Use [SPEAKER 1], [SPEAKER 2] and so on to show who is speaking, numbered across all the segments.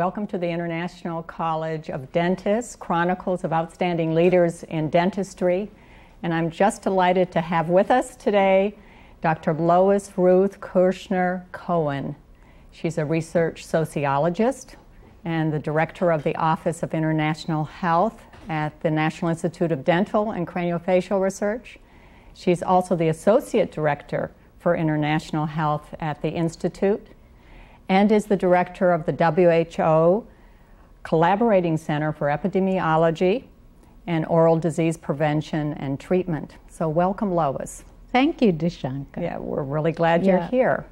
[SPEAKER 1] Welcome to the International College of Dentists, Chronicles of Outstanding Leaders in Dentistry. And I'm just delighted to have with us today Dr. Lois Ruth Kirshner Cohen. She's a research sociologist and the director of the Office of International Health at the National Institute of Dental and Craniofacial Research. She's also the associate director for international health at the Institute and is the director of the WHO Collaborating Center for Epidemiology and Oral Disease Prevention and Treatment. So welcome, Lois.
[SPEAKER 2] Thank you, Dishanka.
[SPEAKER 1] Yeah, we're really glad you're here.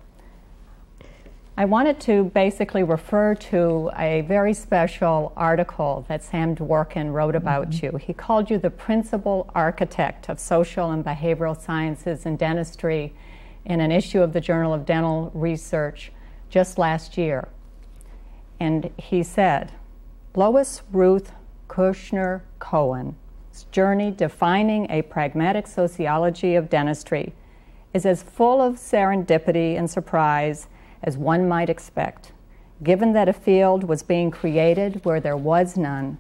[SPEAKER 1] I wanted to basically refer to a very special article that Sam Dworkin wrote about you. He called you the principal architect of social and behavioral sciences in dentistry in an issue of the Journal of Dental Research just last year. And he said, Lois Ruth Kirshner Cohen's journey defining a pragmatic sociology of dentistry is as full of serendipity and surprise as one might expect, given that a field was being created where there was none,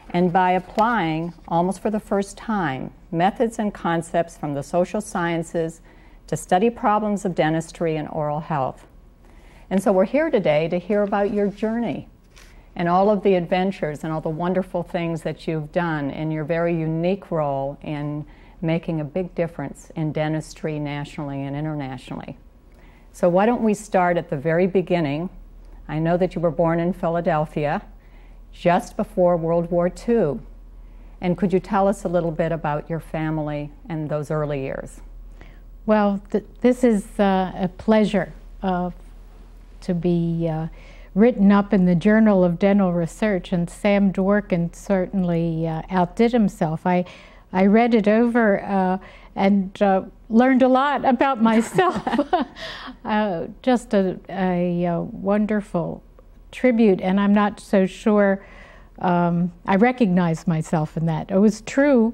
[SPEAKER 1] and by applying, almost for the first time, methods and concepts from the social sciences to study problems of dentistry and oral health. And so we're here today to hear about your journey and all of the adventures and all the wonderful things that you've done in your very unique role in making a big difference in dentistry nationally and internationally. So why don't we start at the very beginning. I know that you were born in Philadelphia just before World War II. And could you tell us a little bit about your family and those early years?
[SPEAKER 2] Well, this is a pleasure to be written up in the Journal of Dental Research, and Sam Dworkin certainly outdid himself. I read it over and learned a lot about myself. Just a wonderful tribute, and I'm not so sure I recognize myself in that. It was true,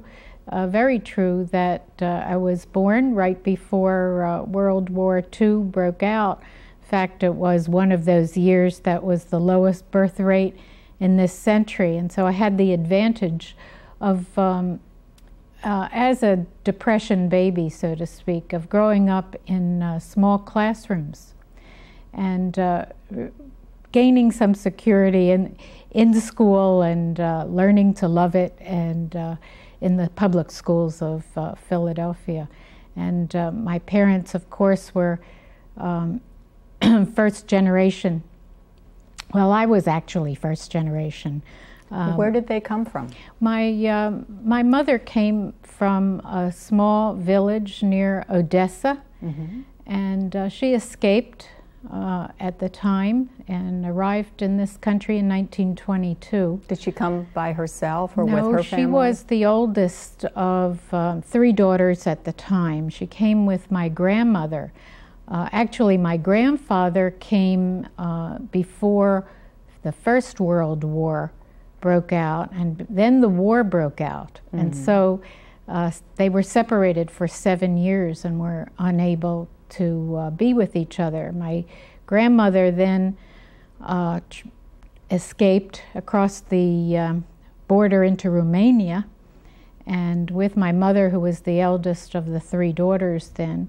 [SPEAKER 2] very true, that I was born right before World War II broke out. In fact, it was one of those years that was the lowest birth rate in this century, and so I had the advantage of, as a Depression baby, so to speak, of growing up in small classrooms and gaining some security in the school and learning to love it, and in the public schools of Philadelphia. And my parents, of course, were first generation. Well, I was actually first generation.
[SPEAKER 1] Where did they come from?
[SPEAKER 2] My mother came from a small village near Odessa, and she escaped at the time and arrived in this country in 1922.
[SPEAKER 1] Did she come by herself or with her family?
[SPEAKER 2] No, she was the oldest of 3 daughters at the time. She came with my grandmother. Actually, my grandfather came before the First World War broke out, and then the war broke out. And so they were separated for 7 years and were unable to be with each other. My grandmother then escaped across the border into Romania, and with my mother, who was the eldest of the 3 daughters then,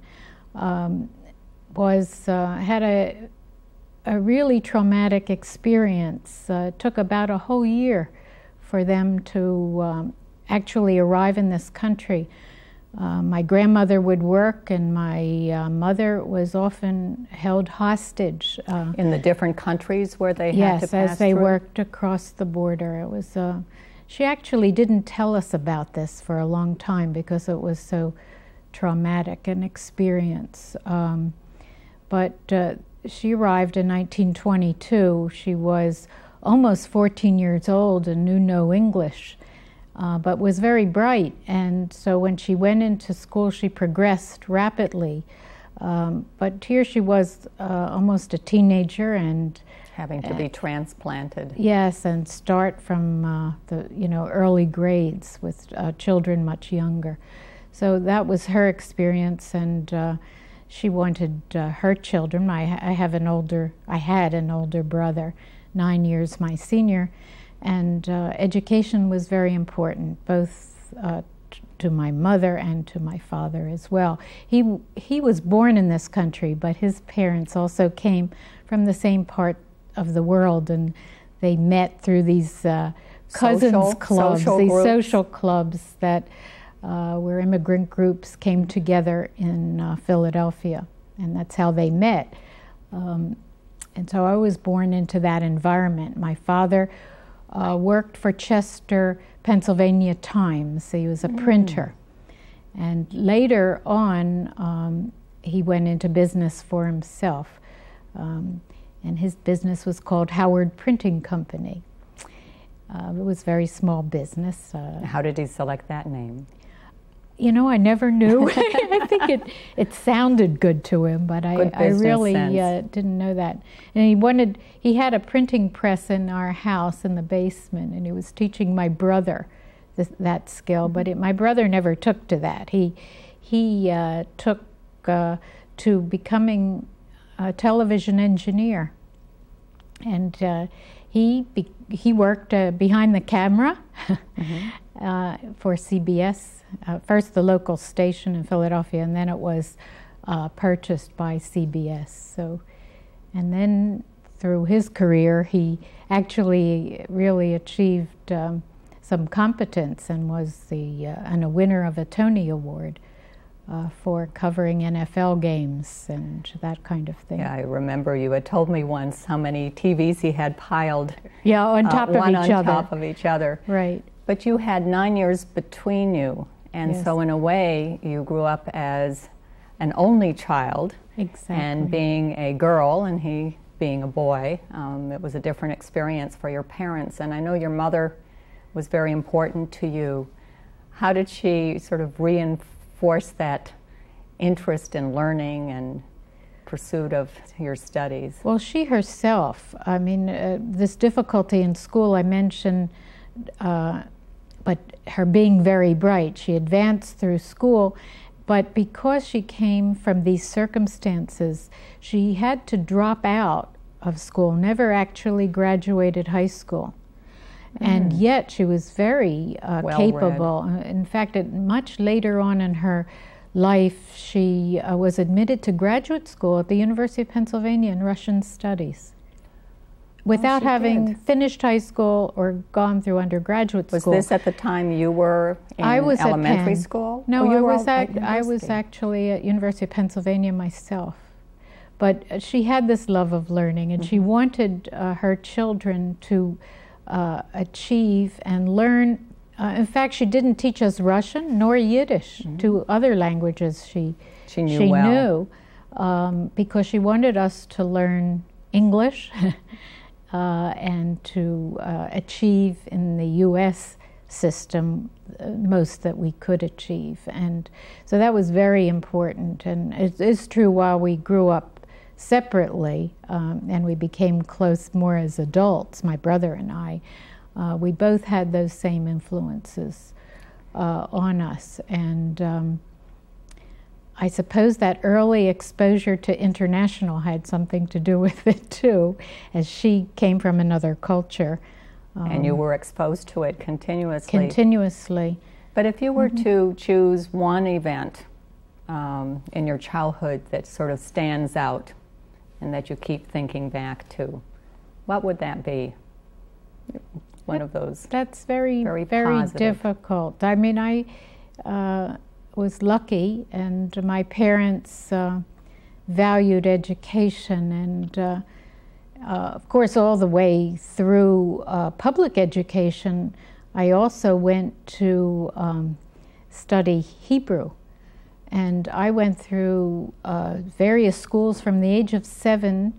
[SPEAKER 2] had a really traumatic experience. It took about a whole year for them to actually arrive in this country. My grandmother would work, and my mother was often held hostage.
[SPEAKER 1] In the different countries where they had to pass through?
[SPEAKER 2] Yes, as they worked across the border. It was. She actually didn't tell us about this for a long time because it was so traumatic an experience. But she arrived in 1922. She was almost 14 years old and knew no English, but was very bright. And so when she went into school, she progressed rapidly. But here she was almost a teenager and
[SPEAKER 1] having to be transplanted.
[SPEAKER 2] Yes, and start from the early grades with children much younger. So that was her experience, and she wanted her children. I had an older brother, 9 years my senior. And education was very important, both to my mother and to my father as well. He was born in this country, but his parents also came from the same part of the world, and they met through these cousins clubs, these social clubs that where immigrant groups came together in Philadelphia, and that's how they met. And so I was born into that environment. My father worked for Chester, Pennsylvania Times. He was a printer. And later on, he went into business for himself. And his business was called Howard Printing Company. It was a very small business.
[SPEAKER 1] How did he select that name?
[SPEAKER 2] You know, I never knew. I think it sounded good to him, but I really didn't know that. And he had a printing press in our house in the basement, and he was teaching my brother that skill, but my brother never took to that. He took to becoming a television engineer, and he worked behind the camera for CBS. First the local station in Philadelphia, and then it was purchased by CBS. So, and then through his career, he actually really achieved some competence and was a winner of a Tony Award for covering NFL games and that kind of thing.
[SPEAKER 1] Yeah, I remember you had told me once how many TVs he had piled.
[SPEAKER 2] Yeah, on top of each other.
[SPEAKER 1] On top of each other.
[SPEAKER 2] Right.
[SPEAKER 1] But you had 9 years between you, and
[SPEAKER 2] yes.
[SPEAKER 1] So in a way, you grew up as an only child.
[SPEAKER 2] Exactly.
[SPEAKER 1] And being a girl, and he being a boy, it was a different experience for your parents. And I know your mother was very important to you. How did she sort of reinforce that interest in learning and pursuit of your studies?
[SPEAKER 2] Well, she herself, I mean, this difficulty in school I mentioned, but her being very bright, she advanced through school, but because she came from these circumstances, she had to drop out of school, never actually graduated high school. And yet she was very capable. In fact, much later on in her life, she was admitted to graduate school at the University of Pennsylvania in Russian Studies without having finished high school or gone through undergraduate school.
[SPEAKER 1] Was this at the time you were in elementary school?
[SPEAKER 2] No, I was actually at University of Pennsylvania myself. But she had this love of learning, and she wanted her children to achieve and learn. In fact, she didn't teach us Russian nor Yiddish, two other languages she knew because she wanted us to learn English and to achieve in the U.S. system most that we could achieve. And so that was very important. And it is true, while we grew up separately, and we became close more as adults, my brother and I, we both had those same influences on us. And I suppose that early exposure to international had something to do with it too, as she came from another culture.
[SPEAKER 1] And you were exposed to it continuously.
[SPEAKER 2] Continuously.
[SPEAKER 1] But if you were to choose one event in your childhood that sort of stands out and that you keep thinking back to, what would that be? One of those.
[SPEAKER 2] That's very
[SPEAKER 1] positive.
[SPEAKER 2] Difficult. I mean, I was lucky, and my parents valued education, and of course, all the way through public education, I also went to study Hebrew. And I went through various schools from the age of 7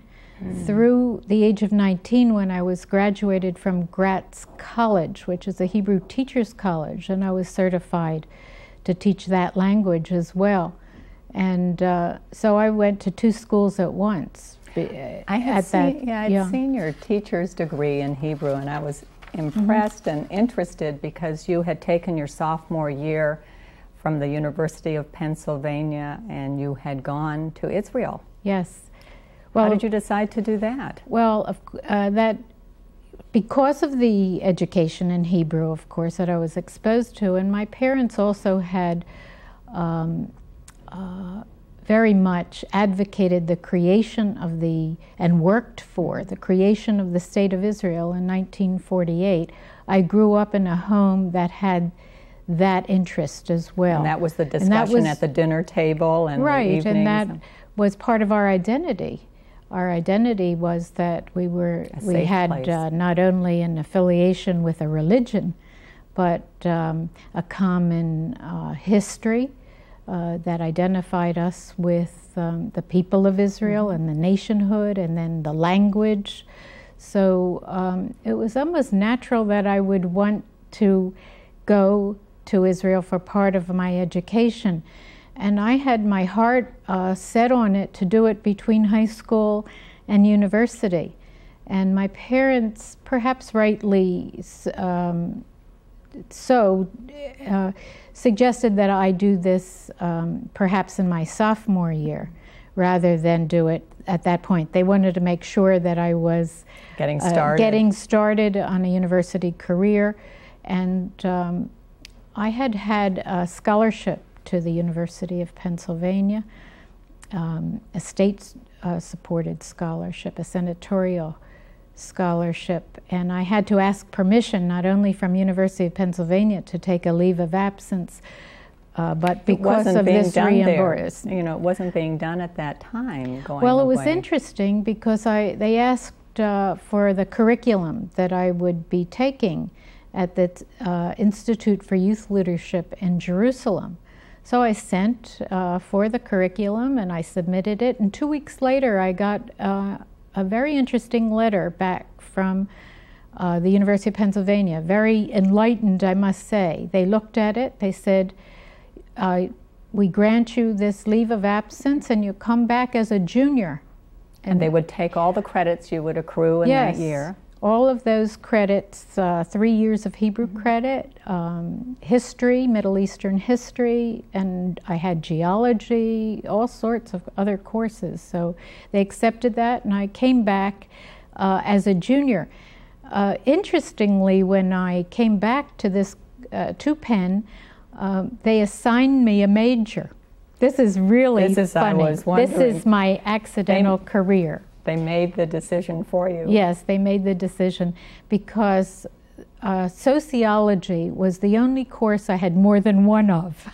[SPEAKER 2] through the age of 19 when I was graduated from Gratz College, which is a Hebrew teacher's college, and I was certified to teach that language as well. And so I went to 2 schools at once.
[SPEAKER 1] I had seen your teacher's degree in Hebrew, and I was impressed and interested because you had taken your sophomore year from the University of Pennsylvania, and you had gone to Israel.
[SPEAKER 2] Yes. Well,
[SPEAKER 1] how did you decide to do that?
[SPEAKER 2] Well, that because of the education in Hebrew, of course, that I was exposed to, and my parents also had very much advocated the creation of and worked for the creation of the State of Israel in 1948. I grew up in a home that had that interest as well.
[SPEAKER 1] And that was the discussion at the dinner table and
[SPEAKER 2] right,
[SPEAKER 1] the evenings.
[SPEAKER 2] And that was part of our identity. Our identity was that we had not only an affiliation with a religion, but a common history that identified us with the people of Israel and the nationhood, and then the language. So it was almost natural that I would want to go to Israel for part of my education. And I had my heart set on it to do it between high school and university. And my parents, perhaps rightly suggested that I do this perhaps in my sophomore year rather than do it at that point. They wanted to make sure that I was getting started on a university career. And I had a scholarship to the University of Pennsylvania, a state-supported scholarship, a senatorial scholarship, and I had to ask permission not only from University of Pennsylvania to take a leave of absence, but because of this reimbursement.
[SPEAKER 1] You know, it wasn't being done at that time.
[SPEAKER 2] Well, it was interesting because they asked for the curriculum that I would be taking at the Institute for Youth Leadership in Jerusalem. So I sent for the curriculum and I submitted it, and 2 weeks later I got a very interesting letter back from the University of Pennsylvania, very enlightened, I must say. They looked at it, they said, we grant you this leave of absence and you come back as a junior.
[SPEAKER 1] And they would take all the credits you would accrue in that year.
[SPEAKER 2] All of those credits, 3 years of Hebrew credit, history, Middle Eastern history, and I had geology, all sorts of other courses. So they accepted that, and I came back as a junior. Interestingly, when I came back to this to Penn, they assigned me a major. This is really funny. This is my accidental career.
[SPEAKER 1] They made the decision for you.
[SPEAKER 2] Yes, they made the decision because sociology was the only course I had more than one of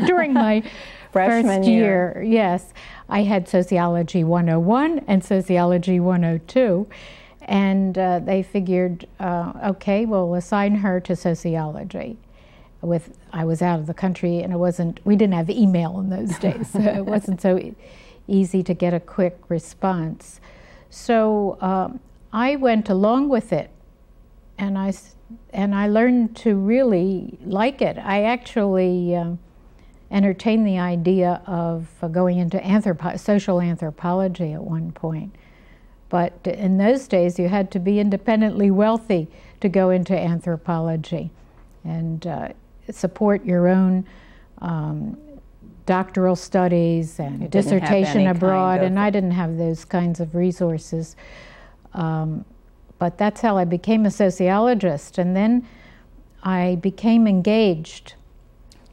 [SPEAKER 2] during my first year. Yes, I had Sociology 101 and Sociology 102, and they figured, okay, we'll assign her to sociology. I was out of the country, and we didn't have email in those days, so it wasn't so easy to get a quick response. So I went along with it, and I learned to really like it. I actually entertained the idea of going into social anthropology at one point. But in those days, you had to be independently wealthy to go into anthropology and support your own doctoral studies and dissertation abroad, and I didn't have those kinds of resources. But that's how I became a sociologist, and then I became engaged.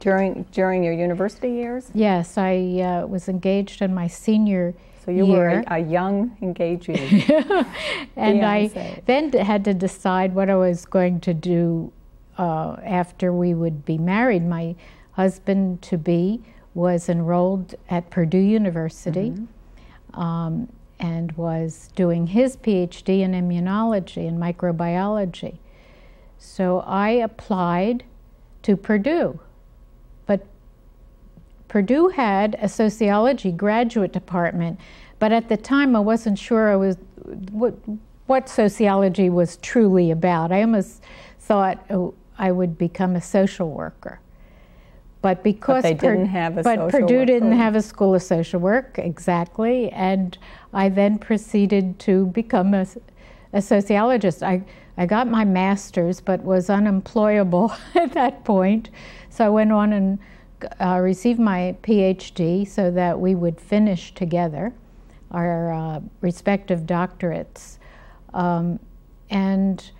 [SPEAKER 1] During your university years?
[SPEAKER 2] Yes, I was engaged in my senior
[SPEAKER 1] So you were a young engagee.
[SPEAKER 2] And I then had to decide what I was going to do after we would be married. My husband-to-be was enrolled at Purdue University and was doing his PhD in immunology and microbiology. So I applied to Purdue, but Purdue had a sociology graduate department, but at the time I wasn't sure what sociology was truly about. I almost thought I would become a social worker. But because Purdue didn't have a school of social work, exactly, and I then proceeded to become a sociologist. I got my master's, but was unemployable at that point, so I went on and received my PhD so that we would finish together our respective doctorates. And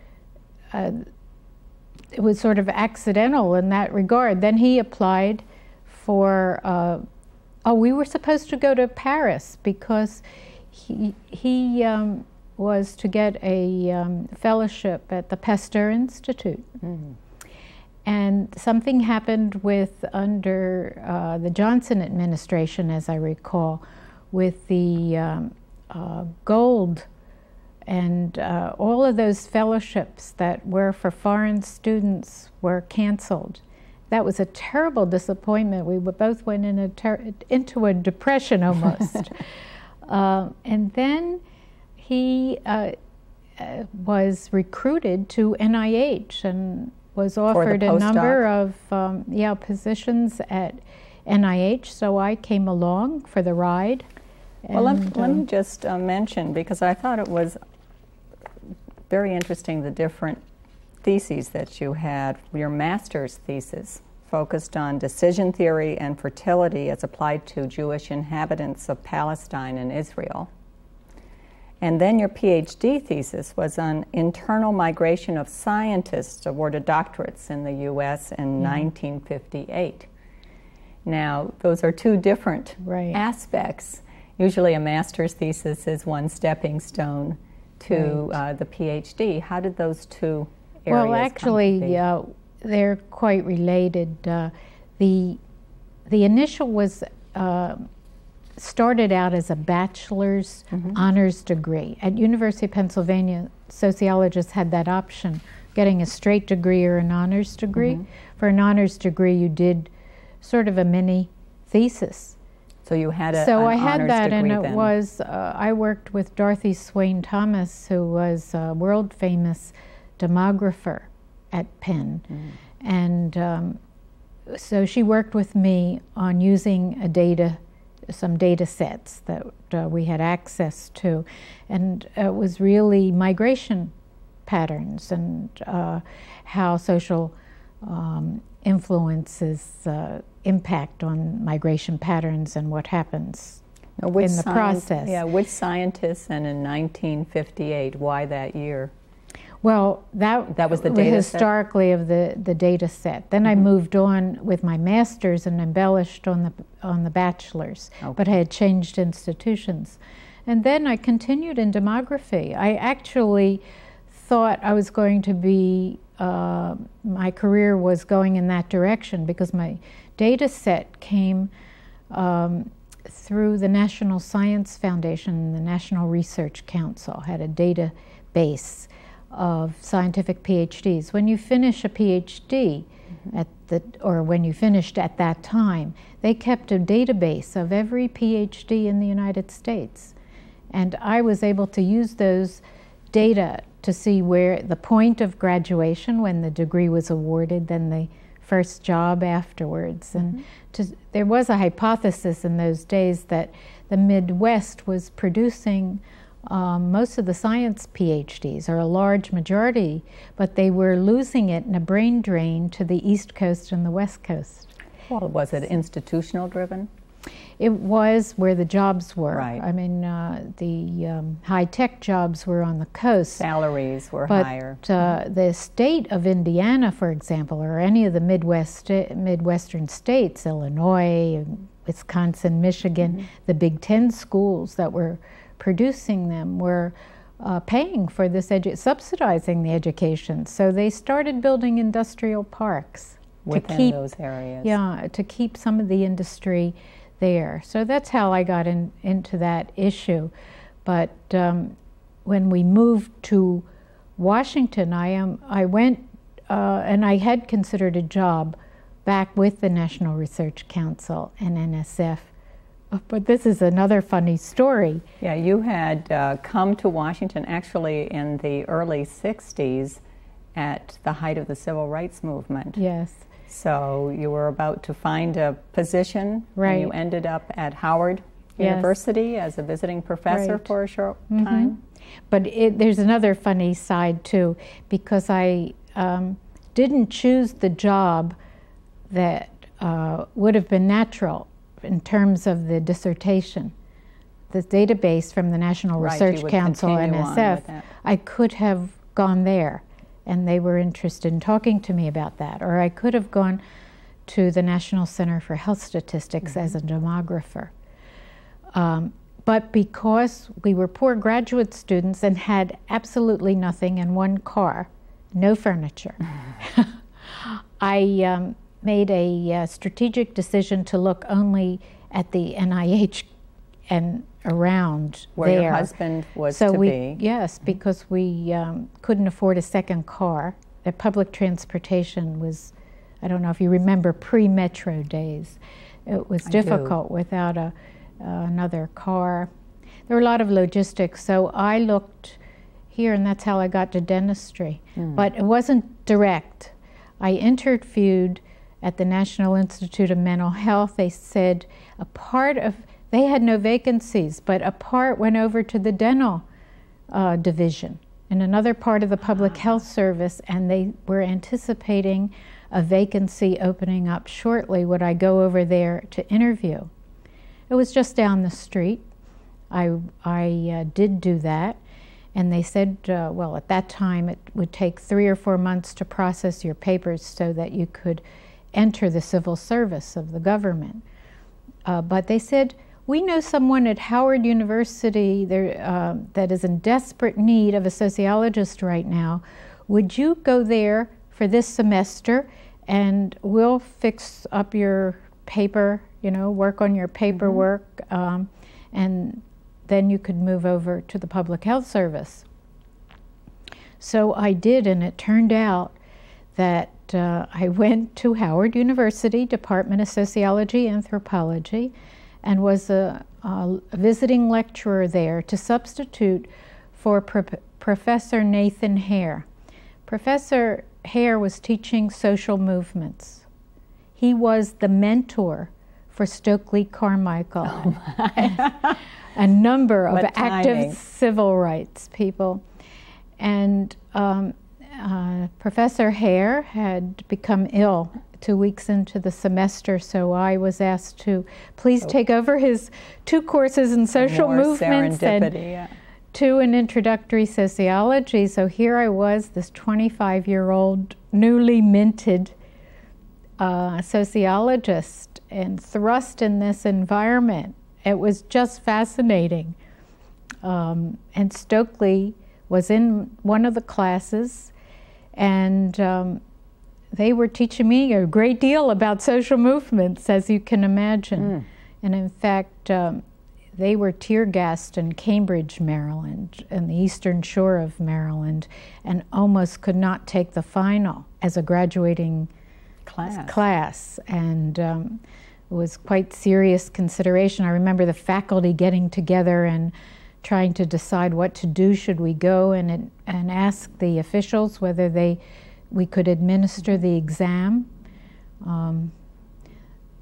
[SPEAKER 2] it was sort of accidental in that regard. Then he applied for, we were supposed to go to Paris because he was to get a fellowship at the Pasteur Institute. Mm-hmm. And something happened under the Johnson administration, as I recall, with the gold and all of those fellowships that were for foreign students were canceled. That was a terrible disappointment. We both went into a depression almost. And then he was recruited to NIH and was offered a number of positions at NIH, so I came along for the ride.
[SPEAKER 1] Well, let me just mention, because I thought it was very interesting, the different theses that you had. Your master's thesis focused on decision theory and fertility as applied to Jewish inhabitants of Palestine and Israel. And then your PhD thesis was on internal migration of scientists awarded doctorates in the U.S. in 1958. Now, those are two different aspects. Usually a master's thesis is one stepping stone to the PhD. How did those two areas
[SPEAKER 2] Well, actually, they're quite related. The initial was started out as a bachelor's honors degree. At University of Pennsylvania, sociologists had that option, getting a straight degree or an honors degree. For an honors degree, you did sort of a mini thesis.
[SPEAKER 1] So you had
[SPEAKER 2] I had that, and it was, I worked with Dorothy Swain Thomas, who was a world famous demographer at Penn. And so she worked with me on using some data sets that we had access to. And it was really migration patterns and how social influences impact on migration patterns and what happens in the process.
[SPEAKER 1] Yeah, which scientists, and in 1958, why that year?
[SPEAKER 2] Well, that was the data historically set? Of the data set. Then I moved on with my master's and embellished on the bachelor's, but I had changed institutions. And then I continued in demography. I actually thought I was going to be, my career was going in that direction because my data set came through the National Science Foundation. The National Research Council had a database of scientific PhDs. When you finish a PhD or when you finished at that time, they kept a database of every PhD in the United States. And I was able to use those data to see where the point of graduation, when the degree was awarded, then the first job afterwards. And there was a hypothesis in those days that the Midwest was producing most of the science PhDs, or a large majority, but they were losing it in a brain drain to the East Coast and the West Coast.
[SPEAKER 1] Well, was it institutional driven?
[SPEAKER 2] It was where the jobs were.
[SPEAKER 1] Right.
[SPEAKER 2] I mean, the high-tech jobs were on the coast.
[SPEAKER 1] Salaries were higher.
[SPEAKER 2] But the state of Indiana, for example, or any of the Midwestern states, Illinois, Wisconsin, Michigan, the Big Ten schools that were producing them were paying for this, subsidizing the education. So they started building industrial parks
[SPEAKER 1] within those areas.
[SPEAKER 2] Yeah, to keep some of the industry there. So that's how I got into that issue. But when we moved to Washington, I went and I had considered a job back with the National Research Council and NSF. But this is another funny story.
[SPEAKER 1] Yeah, you had come to Washington actually in the early 60s at the height of the Civil Rights Movement.
[SPEAKER 2] Yes.
[SPEAKER 1] So you were about to find a position,
[SPEAKER 2] right.
[SPEAKER 1] And you ended up at Howard University as a visiting professor for a short time.
[SPEAKER 2] But there's another funny side too, because I didn't choose the job that would have been natural in terms of the dissertation. The database from the National Research Council, NSF, I could have gone there and they were interested in talking to me about that. Or I could have gone to the National Center for Health Statistics as a demographer. But because we were poor graduate students and had absolutely nothing and one car, no furniture, I made a strategic decision to look only at the NIH and around
[SPEAKER 1] where
[SPEAKER 2] there.
[SPEAKER 1] Your husband was to be.
[SPEAKER 2] Yes, because we couldn't afford a second car. The public transportation was, I don't know if you remember pre-metro days. It was difficult without another car. There were a lot of logistics, so I looked here, and that's how I got to dentistry. But it wasn't direct. I interviewed at the National Institute of Mental Health. They said they had no vacancies, but a part went over to the dental division in another part of the public health service, and they were anticipating a vacancy opening up shortly. Would I go over there to interview? It was just down the street. I did do that, and they said, well, at that time it would take 3 or 4 months to process your papers so that you could enter the civil service of the government. But they said, we know someone at Howard University that is in desperate need of a sociologist right now. Would you go there for this semester, and we'll fix up your paper, work on your paperwork, and then you could move over to the public health service. So I did, and it turned out that I went to Howard University, Department of Sociology and Anthropology, and was a visiting lecturer there to substitute for Professor Nathan Hare. Professor Hare was teaching social movements. He was the mentor for Stokely Carmichael, a number of active civil rights people. And Professor Hare had become ill 2 weeks into the semester, so I was asked to please take over his 2 courses in social movements and 2 in introductory sociology. So here I was, this 25-year-old, newly minted sociologist, and thrust in this environment. It was just fascinating. And Stokely was in one of the classes, and they were teaching me a great deal about social movements, as you can imagine. And in fact, they were tear gassed in Cambridge, Maryland, and the eastern shore of Maryland, and almost could not take the final as a graduating class. And it was quite serious consideration. I remember the faculty getting together and trying to decide what to do. Should we go and ask the officials whether we could administer the exam?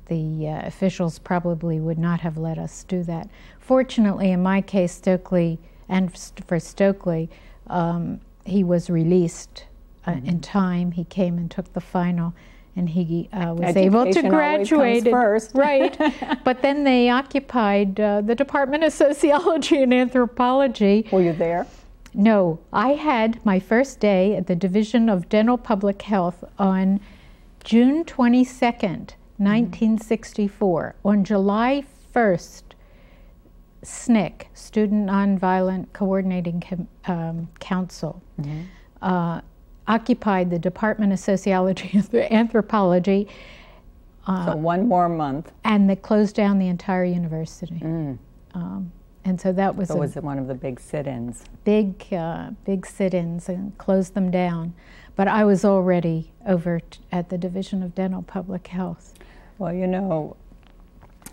[SPEAKER 2] The officials probably would not have let us do that. Fortunately, in my case, Stokely, and for Stokely, he was released in time. He came and took the final, and he was able to graduate.
[SPEAKER 1] First.
[SPEAKER 2] Right. But then they occupied the Department of Sociology and Anthropology.
[SPEAKER 1] Were you there?
[SPEAKER 2] No. I had my first day at the Division of Dental Public Health on June 22nd, 1964. On July 1st, SNCC, Student Nonviolent Coordinating Council, occupied the Department of Sociology and Anthropology.
[SPEAKER 1] So 1 more month.
[SPEAKER 2] And they closed down the entire university. And so that was
[SPEAKER 1] was it one of the big sit-ins?
[SPEAKER 2] Big sit-ins, and closed them down. But I was already over at the Division of Dental Public Health.
[SPEAKER 1] Well,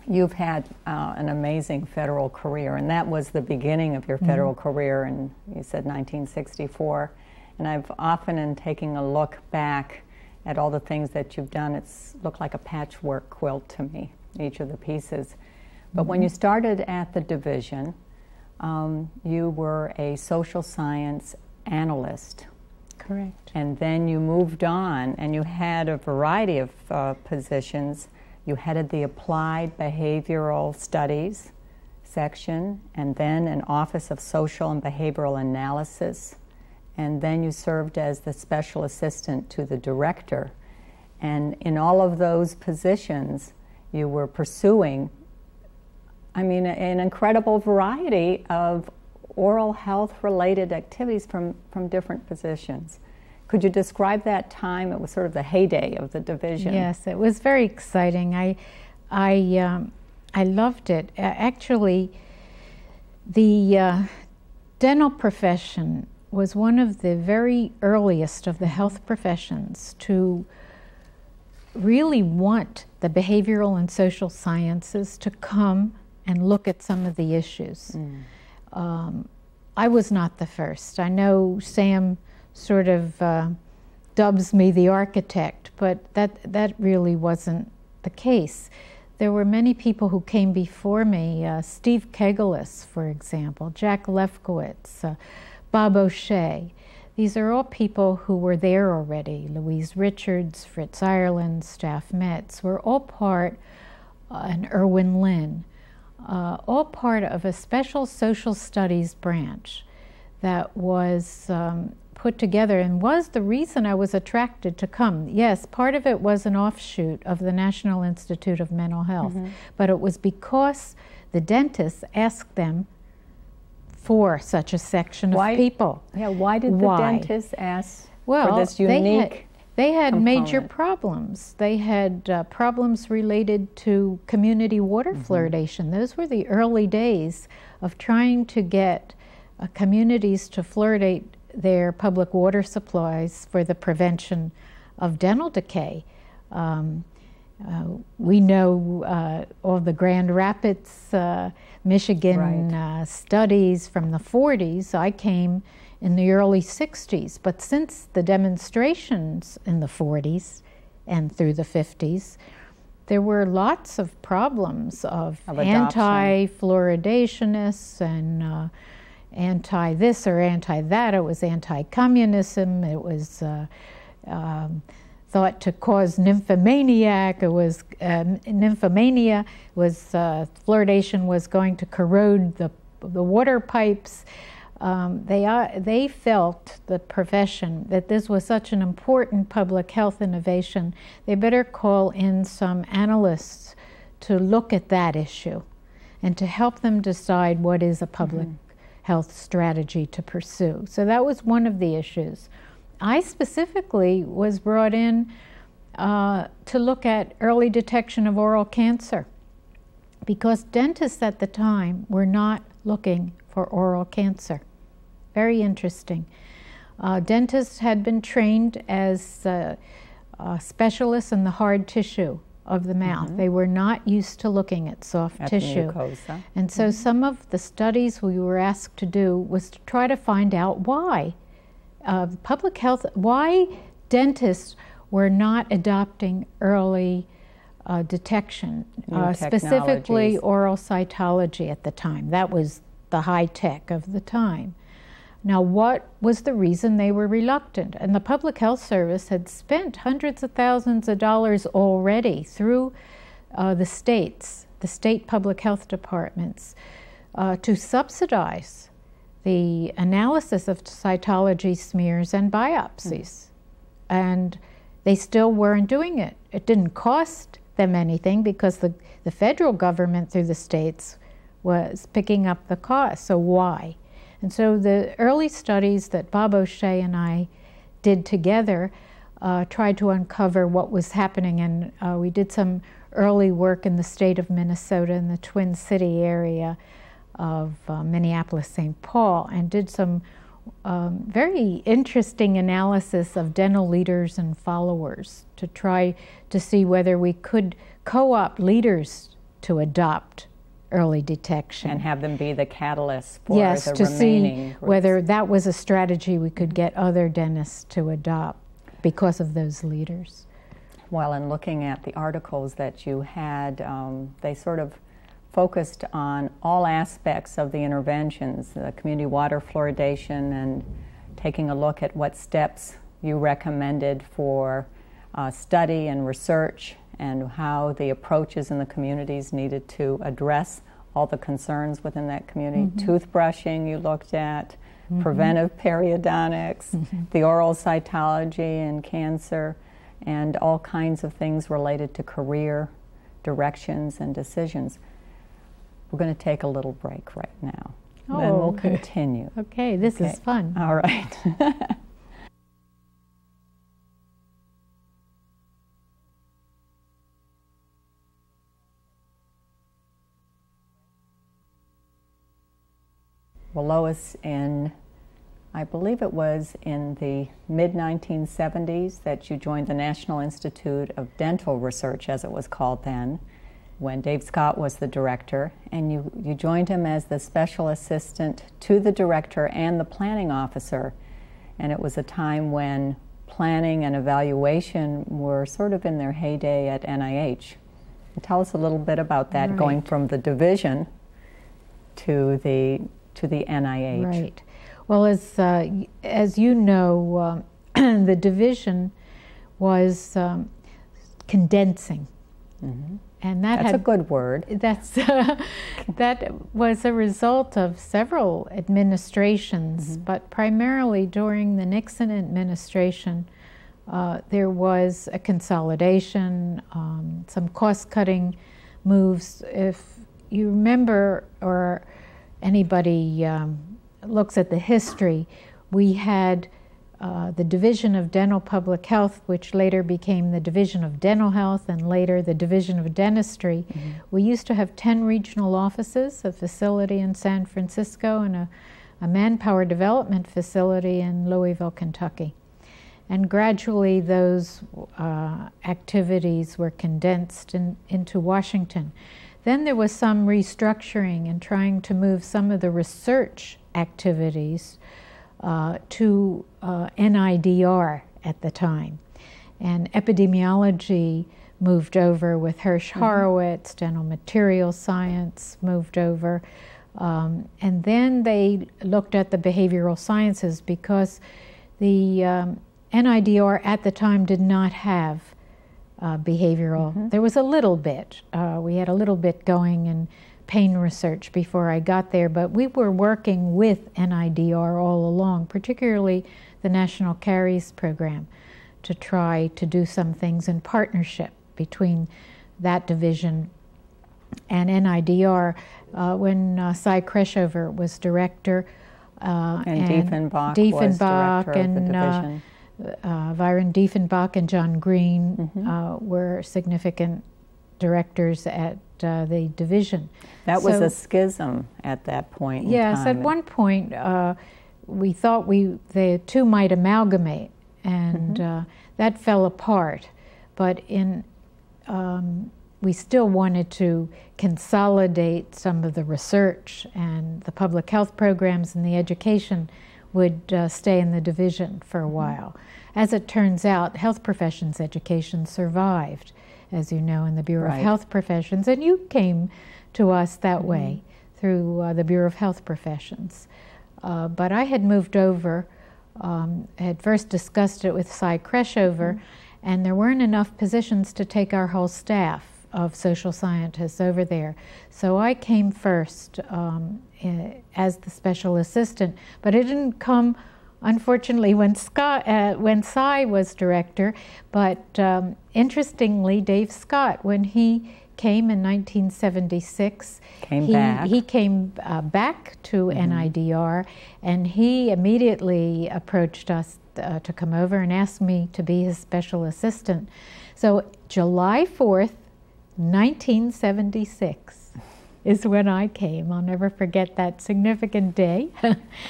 [SPEAKER 1] you've had an amazing federal career, and that was the beginning of your federal career, and you said 1964. And I've often, in taking a look back at all the things that you've done, it's looked like a patchwork quilt to me, each of the pieces. But when you started at the division, you were a social science analyst.
[SPEAKER 2] Correct.
[SPEAKER 1] And then you moved on, and you had a variety of positions. You headed the Applied Behavioral Studies section, and then an Office of Social and Behavioral Analysis, and then you served as the special assistant to the director. And in all of those positions, you were pursuing, I mean, an incredible variety of oral health-related activities from different positions. Could you describe that time? It was sort of the heyday of the division.
[SPEAKER 2] Yes, it was very exciting. I loved it. Actually, the dental profession was one of the very earliest of the health professions to really want the behavioral and social sciences to come and look at some of the issues. I was not the first. I know Sam sort of dubs me the architect, but that really wasn't the case. There were many people who came before me, Steve Kegelis, for example, Jack Lefkowitz, Bob O'Shea. These are all people who were there already. Louise Richards, Fritz Ireland, Staff Metz were all part, and Irwin Lynn, all part of a special social studies branch that was put together and was the reason I was attracted to come. Yes, part of it was an offshoot of the National Institute of Mental Health, but it was because the dentists asked them for such a section of people.
[SPEAKER 1] Yeah, why did the dentists ask for this unique
[SPEAKER 2] they had
[SPEAKER 1] component?
[SPEAKER 2] Major problems. They had problems related to community water fluoridation. Those were the early days of trying to get communities to fluoridate their public water supplies for the prevention of dental decay. We know all the Grand Rapids, Michigan studies from the 40s. I came in the early 60s, but since the demonstrations in the 40s and through the 50s, there were lots of problems of anti-fluoridationists and anti-this or anti-that. It was anti-communism. It was thought to cause nymphomaniac. It was nymphomania. Was fluoridation was going to corrode the water pipes. They felt, the profession, that this was such an important public health innovation. They better call in some analysts to look at that issue and to help them decide what is a public health strategy to pursue. So that was one of the issues. I specifically was brought in to look at early detection of oral cancer because dentists at the time were not looking for oral cancer. Very interesting. Dentists had been trained as specialists in the hard tissue of the mouth. They were not used to looking at soft tissue.
[SPEAKER 1] Mucosa.
[SPEAKER 2] And so some of the studies we were asked to do was to try to find out why public health, why dentists were not adopting early detection, specifically oral cytology at the time. That was the high tech of the time. Now, what was the reason they were reluctant? And the Public Health Service had spent hundreds of thousands of dollars already through the states, the state public health departments, to subsidize the analysis of cytology smears and biopsies. And they still weren't doing it. It didn't cost them anything because the federal government through the states was picking up the cost. So why? And so the early studies that Bob O'Shea and I did together tried to uncover what was happening, and we did some early work in the state of Minnesota in the Twin City area of Minneapolis-St. Paul, and did some very interesting analysis of dental leaders and followers to try to see whether we could co-opt leaders to adopt early detection.
[SPEAKER 1] And have them be the catalyst for
[SPEAKER 2] yes,
[SPEAKER 1] the
[SPEAKER 2] to
[SPEAKER 1] remaining
[SPEAKER 2] see
[SPEAKER 1] groups.
[SPEAKER 2] Whether that was a strategy we could get other dentists to adopt because of those leaders.
[SPEAKER 1] Well, in looking at the articles that you had, they sort of focused on all aspects of the interventions, the community water fluoridation, and taking a look at what steps you recommended for study and research, and how the approaches in the communities needed to address all the concerns within that community. Toothbrushing you looked at, preventive periodontics, the oral cytology and cancer, and all kinds of things related to career directions and decisions. We're going to take a little break right now. Then we'll continue.
[SPEAKER 2] Okay, this is fun.
[SPEAKER 1] All right. Well, Lois, I believe it was in the mid-1970s that you joined the National Institute of Dental Research, as it was called then, when Dave Scott was the director, and you joined him as the special assistant to the director and the planning officer. And it was a time when planning and evaluation were sort of in their heyday at NIH. Tell us a little bit about that, going from the division to the NIH.
[SPEAKER 2] Right. Well, as you know, the division was condensing, and that's a good word. That was a result of several administrations, but primarily during the Nixon administration, there was a consolidation, some cost-cutting moves. If you remember, or anybody looks at the history, we had the Division of Dental Public Health, which later became the Division of Dental Health and later the Division of Dentistry. We used to have 10 regional offices, a facility in San Francisco and a manpower development facility in Louisville, Kentucky. And gradually those activities were condensed into Washington. Then there was some restructuring and trying to move some of the research activities to NIDR at the time. And epidemiology moved over with Hirsch Horowitz, dental material science moved over. And then they looked at the behavioral sciences because the NIDR at the time did not have behavioral. There was a little bit. We had a little bit going in pain research before I got there, but we were working with NIDR all along, particularly the National Caries Program, to try to do some things in partnership between that division and NIDR. When Cy Kreshover was director,
[SPEAKER 1] and Diefenbach was director of the division.
[SPEAKER 2] Viren Diefenbach and John Green were significant directors at the division.
[SPEAKER 1] That was a schism at that point in
[SPEAKER 2] yes,
[SPEAKER 1] time.
[SPEAKER 2] At one point we thought the two might amalgamate, and that fell apart. But we still wanted to consolidate some of the research, and the public health programs and the education would stay in the division for a while. As it turns out, health professions education survived, as you know, in the Bureau of Health Professions, and you came to us that way through the Bureau of Health Professions. But I had moved over, had first discussed it with Cy Kreshover, and there weren't enough positions to take our whole staff of social scientists over there. So I came first as the special assistant, but it didn't come, unfortunately, when Cy was director. But interestingly, Dave Scott, when he came in 1976, he came back to NIDR, and he immediately approached us to come over and asked me to be his special assistant. So July 4th, 1976 is when I came. I'll never forget that significant day.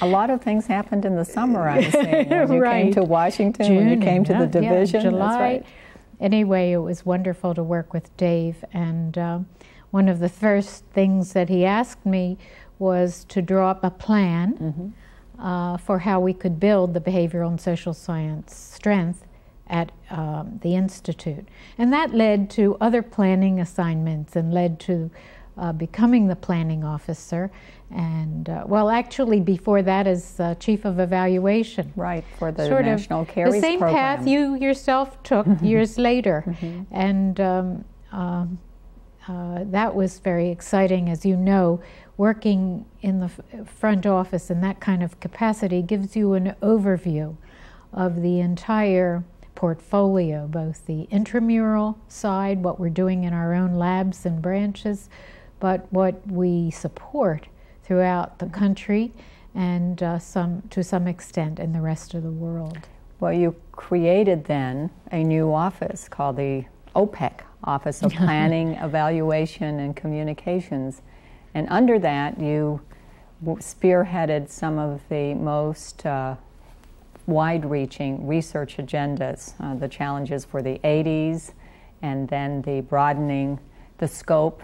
[SPEAKER 1] A lot of things happened in the summer, I'm saying. When you came to Washington,
[SPEAKER 2] June,
[SPEAKER 1] when you came to the division.
[SPEAKER 2] July.
[SPEAKER 1] That's right.
[SPEAKER 2] Anyway, it was wonderful to work with Dave, and one of the first things that he asked me was to draw up a plan for how we could build the behavioral and social science strength at the Institute. And that led to other planning assignments and led to becoming the planning officer. And, well, actually before that as chief of evaluation.
[SPEAKER 1] Right, for the National Caries
[SPEAKER 2] The same
[SPEAKER 1] program.
[SPEAKER 2] path you yourself took years later. And that was very exciting. As you know, working in the front office in that kind of capacity gives you an overview of the entire portfolio, both the intramural side, what we're doing in our own labs and branches, but what we support throughout the country and to some extent in the rest of the world.
[SPEAKER 1] Well, you created then a new office called the OPEC, Office of Planning, Evaluation, and Communications. And under that, you spearheaded some of the most wide-reaching research agendas, the challenges for the 80s, and then the broadening the scope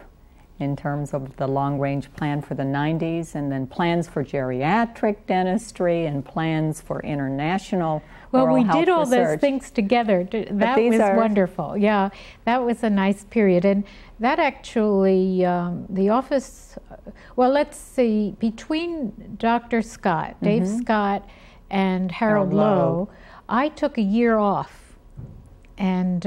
[SPEAKER 1] in terms of the long-range plan for the 90s, and then plans for geriatric dentistry and plans for international oral health research.
[SPEAKER 2] Well, we did all those things together. That was wonderful. Yeah, that was a nice period. And that actually, the office, well, let's see, between Dr. Scott, Dave Scott, and Harold Lowe, I took a year off. And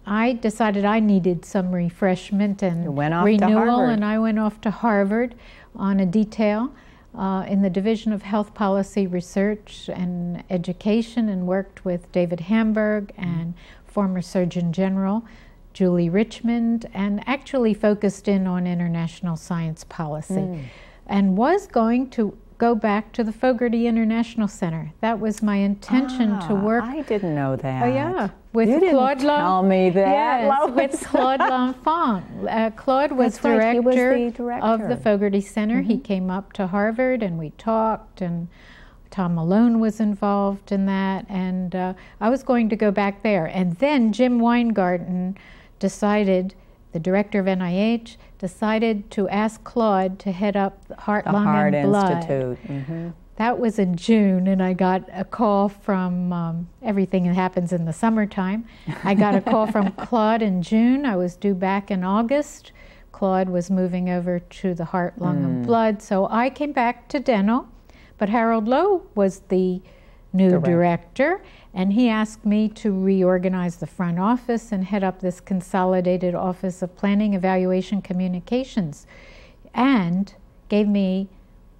[SPEAKER 2] I decided I needed some refreshment and renewal, and I went off to Harvard on a detail in the Division of Health Policy Research and Education, and worked with David Hamburg and former Surgeon General Julie Richmond, and actually focused in on international science policy, and was going to go back to the Fogarty International Center. That was my intention to work.
[SPEAKER 1] I didn't know that.
[SPEAKER 2] Oh yeah, with
[SPEAKER 1] you
[SPEAKER 2] Claude
[SPEAKER 1] didn't tell me that.
[SPEAKER 2] Yes,
[SPEAKER 1] Lois.
[SPEAKER 2] with Claude L'Enfant. Claude was director of the Fogarty Center. He came up to Harvard and we talked, and Tom Malone was involved in that, and I was going to go back there. And then Jim Weingarten decided, the director of NIH, decided to ask Claude to head up the Heart, Lung, and Blood.
[SPEAKER 1] Institute.
[SPEAKER 2] That was in June, and I got a call from everything that happens in the summertime. I got a call from Claude in June. I was due back in August. Claude was moving over to the Heart, Lung, and Blood. So I came back to dental, but Harold Lowe was the new director, and he asked me to reorganize the front office and head up this consolidated Office of Planning, Evaluation, Communications, and gave me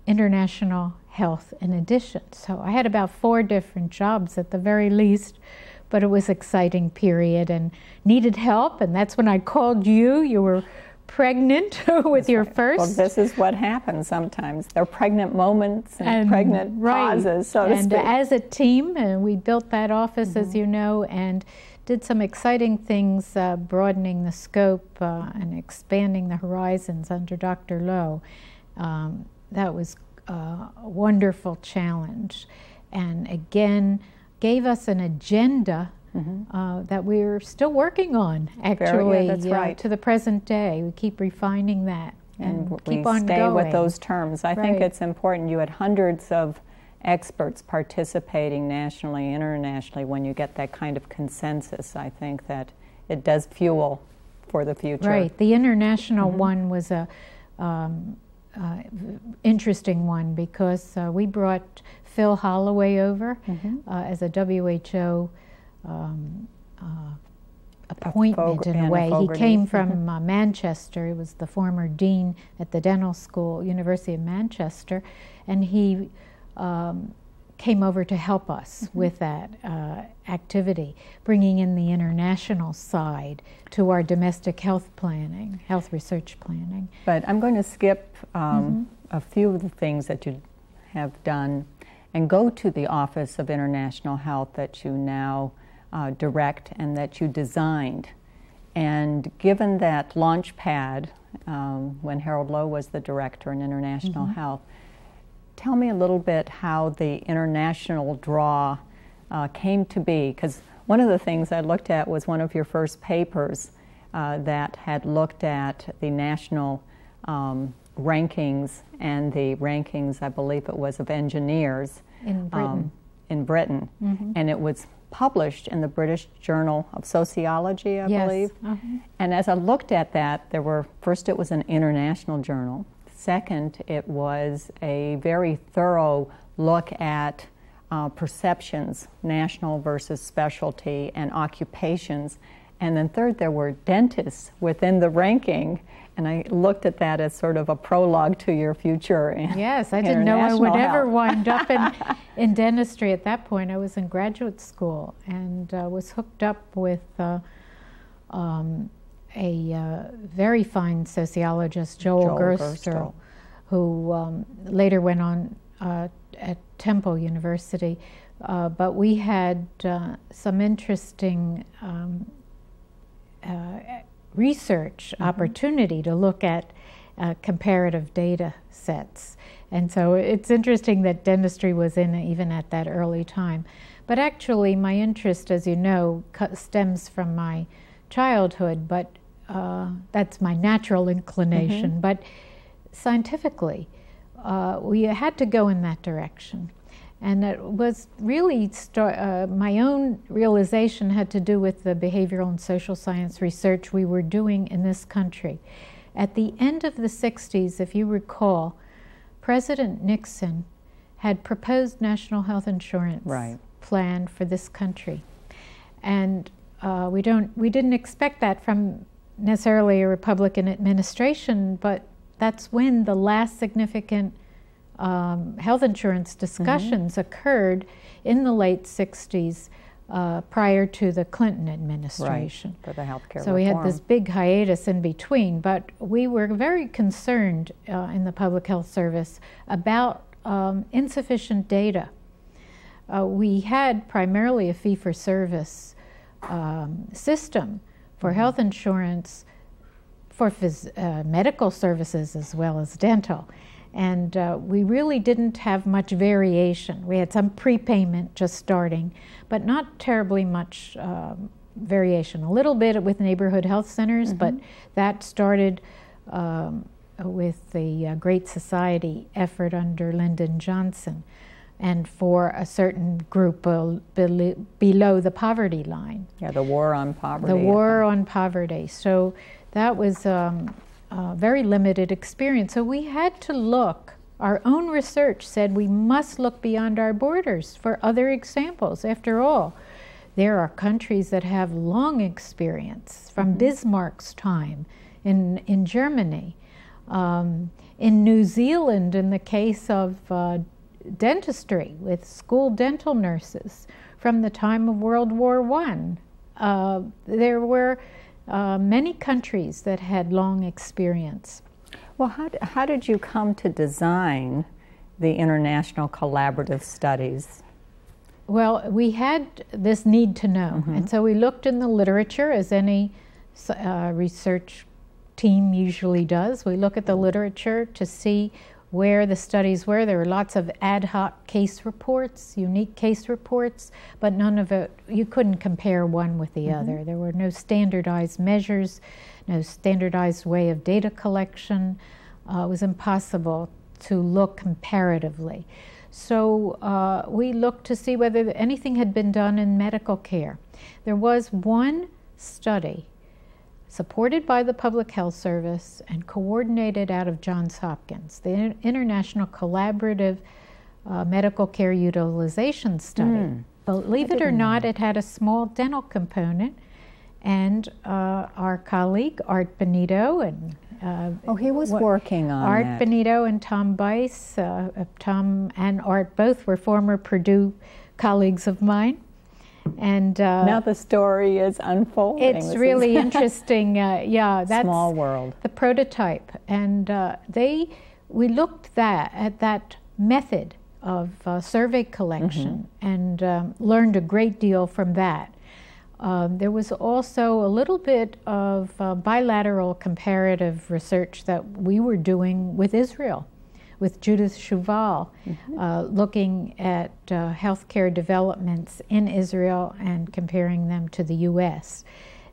[SPEAKER 2] international health in addition. So I had about 4 different jobs at the very least, but it was an exciting period and needed help, and that's when I called you. You were pregnant with your first.
[SPEAKER 1] Well, this is what happens sometimes. There are pregnant moments and pregnant pauses, so to speak.
[SPEAKER 2] And as a team, we built that office, as you know, and did some exciting things, broadening the scope and expanding the horizons under Dr. Lowe. That was a wonderful challenge, and again gave us an agenda that we're still working on, actually,
[SPEAKER 1] that's right.
[SPEAKER 2] to the present day. We keep refining that and keep on
[SPEAKER 1] stay
[SPEAKER 2] going
[SPEAKER 1] with those terms. I think it's important. You had hundreds of experts participating nationally, internationally. When you get that kind of consensus, I think that it does fuel for the future.
[SPEAKER 2] Right. The international one was a interesting one, because we brought Phil Holloway over as a WHO appointment in a way. He came from Manchester. He was the former dean at the dental school, University of Manchester, and he came over to help us with that activity, bringing in the international side to our domestic health planning, health research planning.
[SPEAKER 1] But I'm going to skip a few of the things that you have done and go to the Office of International Health that you now direct and that you designed. And given that launch pad, when Harold Lowe was the director in International Health, tell me a little bit how the international draw came to be, because one of the things I looked at was one of your first papers that had looked at the national rankings and the rankings, I believe it was, of engineers
[SPEAKER 2] in Britain.
[SPEAKER 1] And it was published in the British Journal of Sociology, I believe. And as I looked at that, first it was an international journal. Second, it was a very thorough look at perceptions, national versus specialty, and occupations. And then third, there were dentists within the ranking. And I looked at that as sort of a prologue to your future.
[SPEAKER 2] Yes, I didn't know I would ever wind up in dentistry at that point. I was in graduate school and was hooked up with a very fine sociologist, Joel Gerster, who later went on at Temple University. But we had some interesting research opportunity to look at comparative data sets. And so it's interesting that dentistry was in even at that early time. But actually my interest, as you know, stems from my childhood, but that's my natural inclination. But scientifically, we had to go in that direction. And it was really, my own realization had to do with the behavioral and social science research we were doing in this country. At the end of the 60s, if you recall, President Nixon had proposed national health insurance plan for this country. And we didn't expect that from necessarily a Republican administration, but that's when the last significant health insurance discussions occurred in the late 60s prior to the Clinton administration.
[SPEAKER 1] For the healthcare
[SPEAKER 2] So we had this big hiatus in between, but we were very concerned in the Public Health Service about insufficient data. We had primarily a fee-for-service system for health insurance for medical services as well as dental. And we really didn't have much variation. We had some prepayment just starting, but not terribly much variation. A little bit with neighborhood health centers, but that started with the Great Society effort under Lyndon Johnson, and for a certain group below the poverty line.
[SPEAKER 1] Yeah, the war on poverty.
[SPEAKER 2] The war on poverty. So that was very limited experience. So we had to look, our own research said we must look beyond our borders for other examples. After all, there are countries that have long experience from Bismarck's time in Germany. In New Zealand, in the case of dentistry with school dental nurses from the time of World War I, there were many countries that had long experience.
[SPEAKER 1] Well, how did you come to design the international collaborative studies?
[SPEAKER 2] Well, we had this need to know, and so we looked in the literature, as any research team usually does. We look at the literature to see where the studies were. There were lots of ad hoc case reports, unique case reports, but none of it, you couldn't compare one with the other. There were no standardized measures, no standardized way of data collection. It was impossible to look comparatively. So we looked to see whether anything had been done in medical care. There was one study supported by the Public Health Service and coordinated out of Johns Hopkins, the International Collaborative Medical Care Utilization Study. Believe it or not, it had a small dental component, and our colleague, Art Benito, and
[SPEAKER 1] he was working on
[SPEAKER 2] Art
[SPEAKER 1] that.
[SPEAKER 2] Benito and Tom Bice. Tom and Art both were former Purdue colleagues of mine. And
[SPEAKER 1] now the story is unfolding.
[SPEAKER 2] It's really interesting. Yeah, that's
[SPEAKER 1] small world.
[SPEAKER 2] The prototype, and we looked at that method of survey collection and learned a great deal from that. There was also a little bit of bilateral comparative research that we were doing with Israel, with Judith Shuval, looking at healthcare developments in Israel and comparing them to the U.S.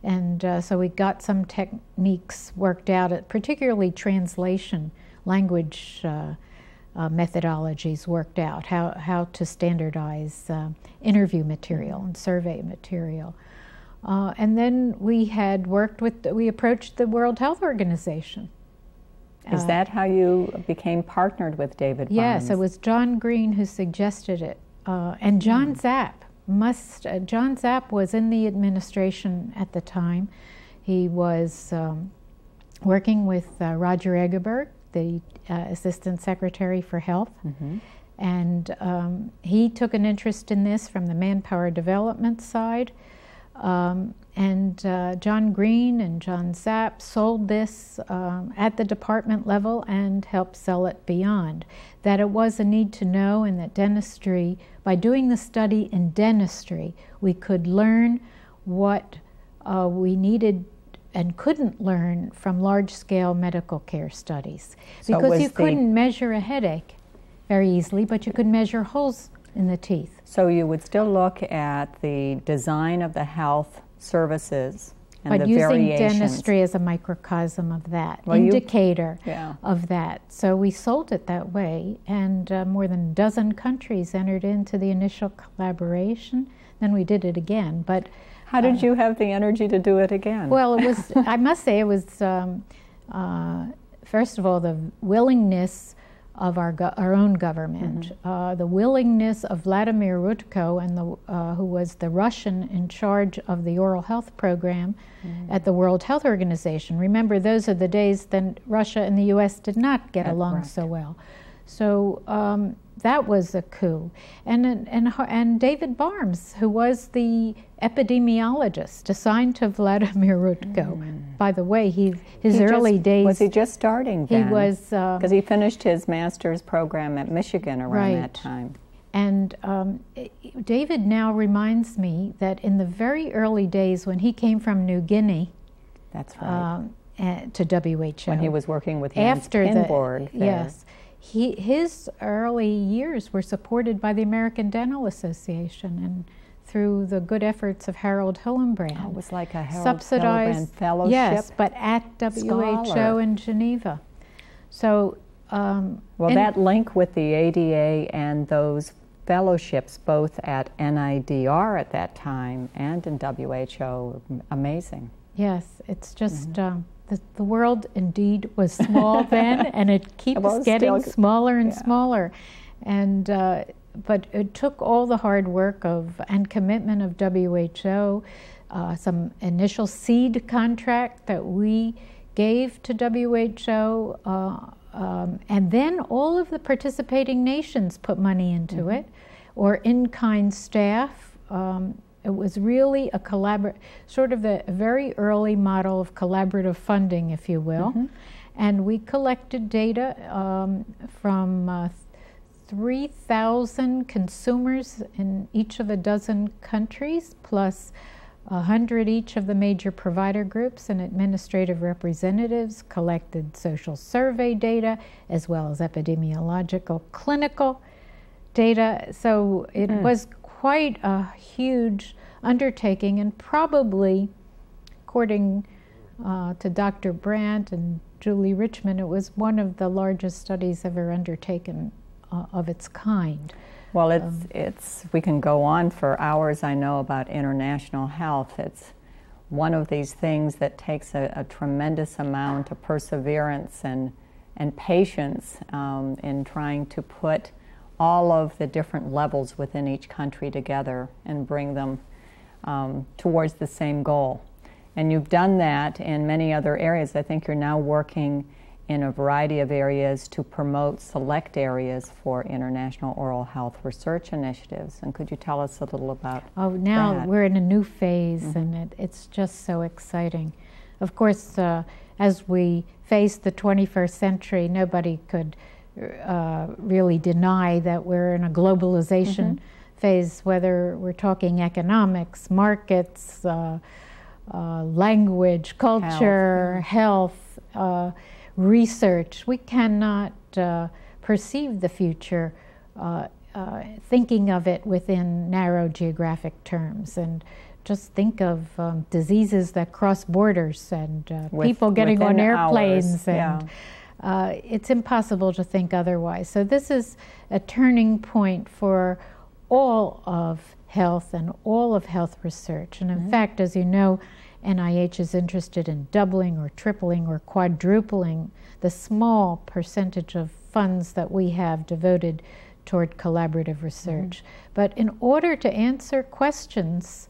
[SPEAKER 2] And so we got some techniques worked out, particularly translation, language methodologies worked out, how to standardize interview material and survey material. And then we had we approached the World Health Organization.
[SPEAKER 1] Is that how you became partnered with David Barnes?
[SPEAKER 2] Yes, it was John Green who suggested it. And John Zapp, John Zapp was in the administration at the time. He was working with Roger Egerberg, the Assistant Secretary for Health.
[SPEAKER 1] Mm-hmm.
[SPEAKER 2] And he took an interest in this from the manpower development side. And John Green and John Zapp sold this at the department level and helped sell it beyond. That it was a need to know, and that dentistry, by doing the study in dentistry, we could learn what we needed and couldn't learn from large-scale medical care studies. Because you couldn't measure a headache very easily, but you could measure holes in the teeth.
[SPEAKER 1] So you would still look at the design of the health services and
[SPEAKER 2] but
[SPEAKER 1] the
[SPEAKER 2] using
[SPEAKER 1] variations.
[SPEAKER 2] Dentistry as a microcosm of that, indicator
[SPEAKER 1] yeah.
[SPEAKER 2] of that. So we sold it that way, and more than a dozen countries entered into the initial collaboration. Then we did it again. But
[SPEAKER 1] how did you have the energy to do it again?
[SPEAKER 2] Well, it was, I must say, it was, first of all, the willingness of our own government,
[SPEAKER 1] mm-hmm.
[SPEAKER 2] The willingness of Vladimir Rudko, and who was the Russian in charge of the oral health program mm-hmm. at the World Health Organization. Remember, those are the days then Russia and the U.S. did not get along
[SPEAKER 1] right.
[SPEAKER 2] so well. So that was a coup. And David Barnes, who was the epidemiologist assigned to Vladimir Rudko. Mm. By the way, his early days...
[SPEAKER 1] Was he just starting then?
[SPEAKER 2] He was...
[SPEAKER 1] Because he finished his master's program at Michigan around that time.
[SPEAKER 2] And David now reminds me that in the very early days when he came from New Guinea...
[SPEAKER 1] That's right.
[SPEAKER 2] To WHO.
[SPEAKER 1] When he was working with Hans Pinborg there.
[SPEAKER 2] Yes. His early years were supported by the American Dental Association and through the good efforts of Harold Hillenbrand.
[SPEAKER 1] Oh, it was like a Harold
[SPEAKER 2] subsidized
[SPEAKER 1] Hillenbrand fellowship.
[SPEAKER 2] Yes, but at WHO in Geneva. So,
[SPEAKER 1] well, that link with the ADA and those fellowships, both at NIDR at that time and in WHO, amazing.
[SPEAKER 2] Yes, it's just. Mm-hmm. The world indeed was small then, and it keeps getting smaller and smaller. And but it took all the hard work and commitment of WHO, some initial seed contract that we gave to WHO, and then all of the participating nations put money into mm-hmm. it, or in-kind staff. It was really a sort of a very early model of collaborative funding, if you will. Mm-hmm. And we collected data from 3,000 consumers in each of a dozen countries, plus 100 each of the major provider groups and administrative representatives, collected social survey data, as well as epidemiological clinical data. So it was quite a huge undertaking, and probably, according to Dr. Brandt and Julie Richmond, it was one of the largest studies ever undertaken of its kind.
[SPEAKER 1] Well, we can go on for hours, I know, about international health. It's one of these things that takes a tremendous amount of perseverance and patience in trying to put all of the different levels within each country together and bring them towards the same goal. And you've done that in many other areas. I think you're now working in a variety of areas to promote select areas for international oral health research initiatives. And could you tell us a little about
[SPEAKER 2] now
[SPEAKER 1] that?
[SPEAKER 2] We're in a new phase, mm-hmm. and it's just so exciting. Of course, as we face the 21st century, nobody could really deny that we're in a globalization mm-hmm. phase, whether we're talking economics, markets, language, culture, health, research. We cannot perceive the future thinking of it within narrow geographic terms. And just think of diseases that cross borders and people getting on airplanes. And it's impossible to think otherwise. So this is a turning point for all of health and all of health research. And in mm-hmm. fact, as you know, NIH is interested in doubling or tripling or quadrupling the small percentage of funds that we have devoted toward collaborative research. But in order to answer questions,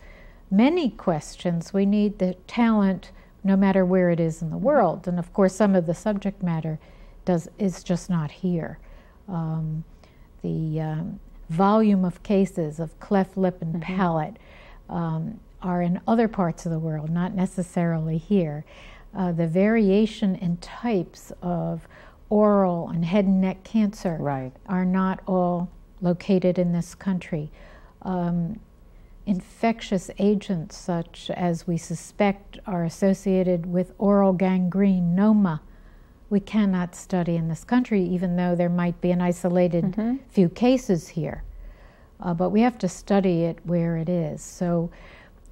[SPEAKER 2] many questions, we need the talent no matter where it is in the world. And of course, some of the subject matter is just not here. The volume of cases of cleft lip and palate are in other parts of the world, not necessarily here. The variation in types of oral and head and neck cancer are not all located in this country. Infectious agents such as we suspect are associated with oral gangrene, NOMA, we cannot study in this country, even though there might be an isolated few cases here. But we have to study it where it is. So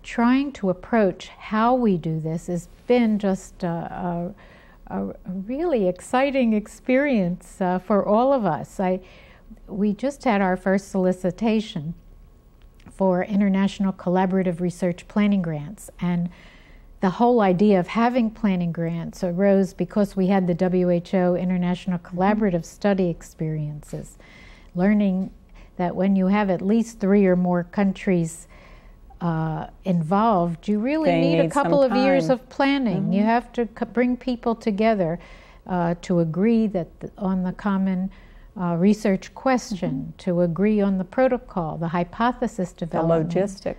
[SPEAKER 2] trying to approach how we do this has been just a really exciting experience for all of us. We just had our first solicitation for international collaborative research planning grants, and the whole idea of having planning grants arose because we had the WHO International Collaborative Study experiences, learning that when you have at least 3 or more countries involved, you really need a couple of years of planning. You have to bring people together to agree that on the common research question, to agree on the protocol, the hypothesis development,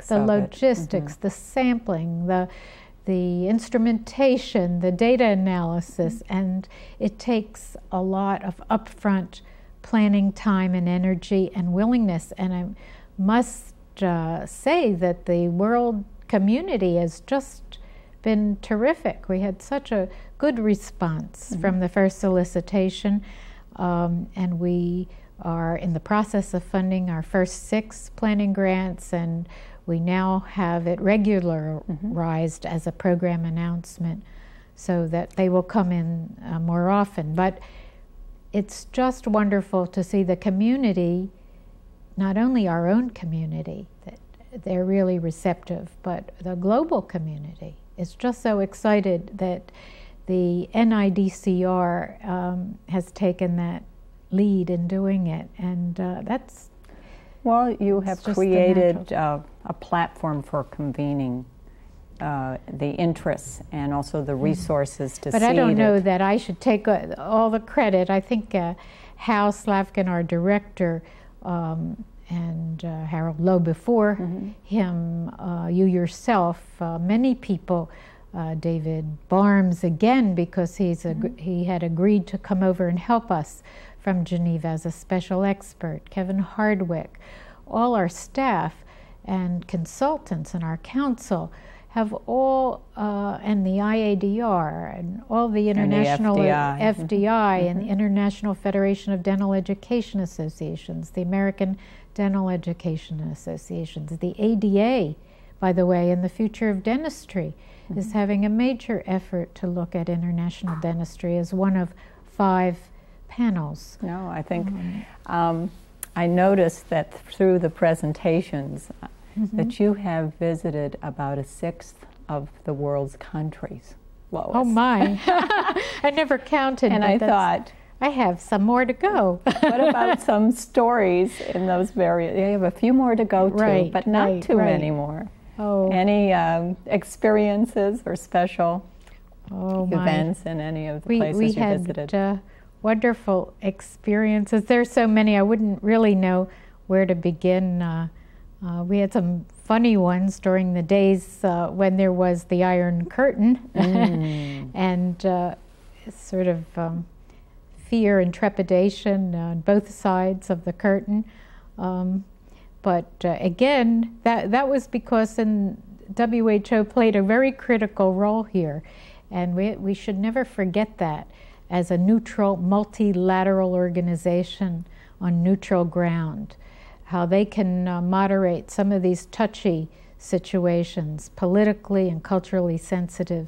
[SPEAKER 2] the logistics, the sampling, the instrumentation, the data analysis, and it takes a lot of upfront planning time and energy and willingness. And I must say that the world community has just been terrific. We had such a good response from the first solicitation, and we are in the process of funding our first 6 planning grants, and we now have it regularized as a program announcement so that they will come in more often. But it's just wonderful to see the community, not only our own community, that they're really receptive, but the global community is just so excited that the NIDCR has taken that lead in doing it, and that's...
[SPEAKER 1] Well, you have created a platform for convening the interests and also the resources to see it.
[SPEAKER 2] But I don't know that I should take all the credit. I think Hal Slavkin, our director, and Harold Lowe before him, you yourself, many people, David Barnes again, because he had agreed to come over and help us from Geneva as a special expert, Kevin Hardwick, all our staff and consultants and our council have all, and the IADR and all the international FDI and the International Federation of Dental Education Associations, the American Dental Education Associations, the ADA, by the way, and the Future of Dentistry is having a major effort to look at international dentistry as one of 5 panels.
[SPEAKER 1] No, I think I noticed that through the presentations that you have visited about 1/6 of the world's countries, Lois.
[SPEAKER 2] Oh my! I never counted.
[SPEAKER 1] And I thought,
[SPEAKER 2] I have some more to go.
[SPEAKER 1] What about some stories in those various? You have a few more to go to, but not too many more.
[SPEAKER 2] Oh.
[SPEAKER 1] Any experiences or special events in any of the places you visited?
[SPEAKER 2] We had wonderful experiences. There's so many, I wouldn't really know where to begin. We had some funny ones during the days when there was the Iron Curtain and sort of fear and trepidation on both sides of the curtain. But again, that was because WHO played a very critical role here, and we should never forget that as a neutral, multilateral organization on neutral ground, how they can moderate some of these touchy situations, politically and culturally sensitive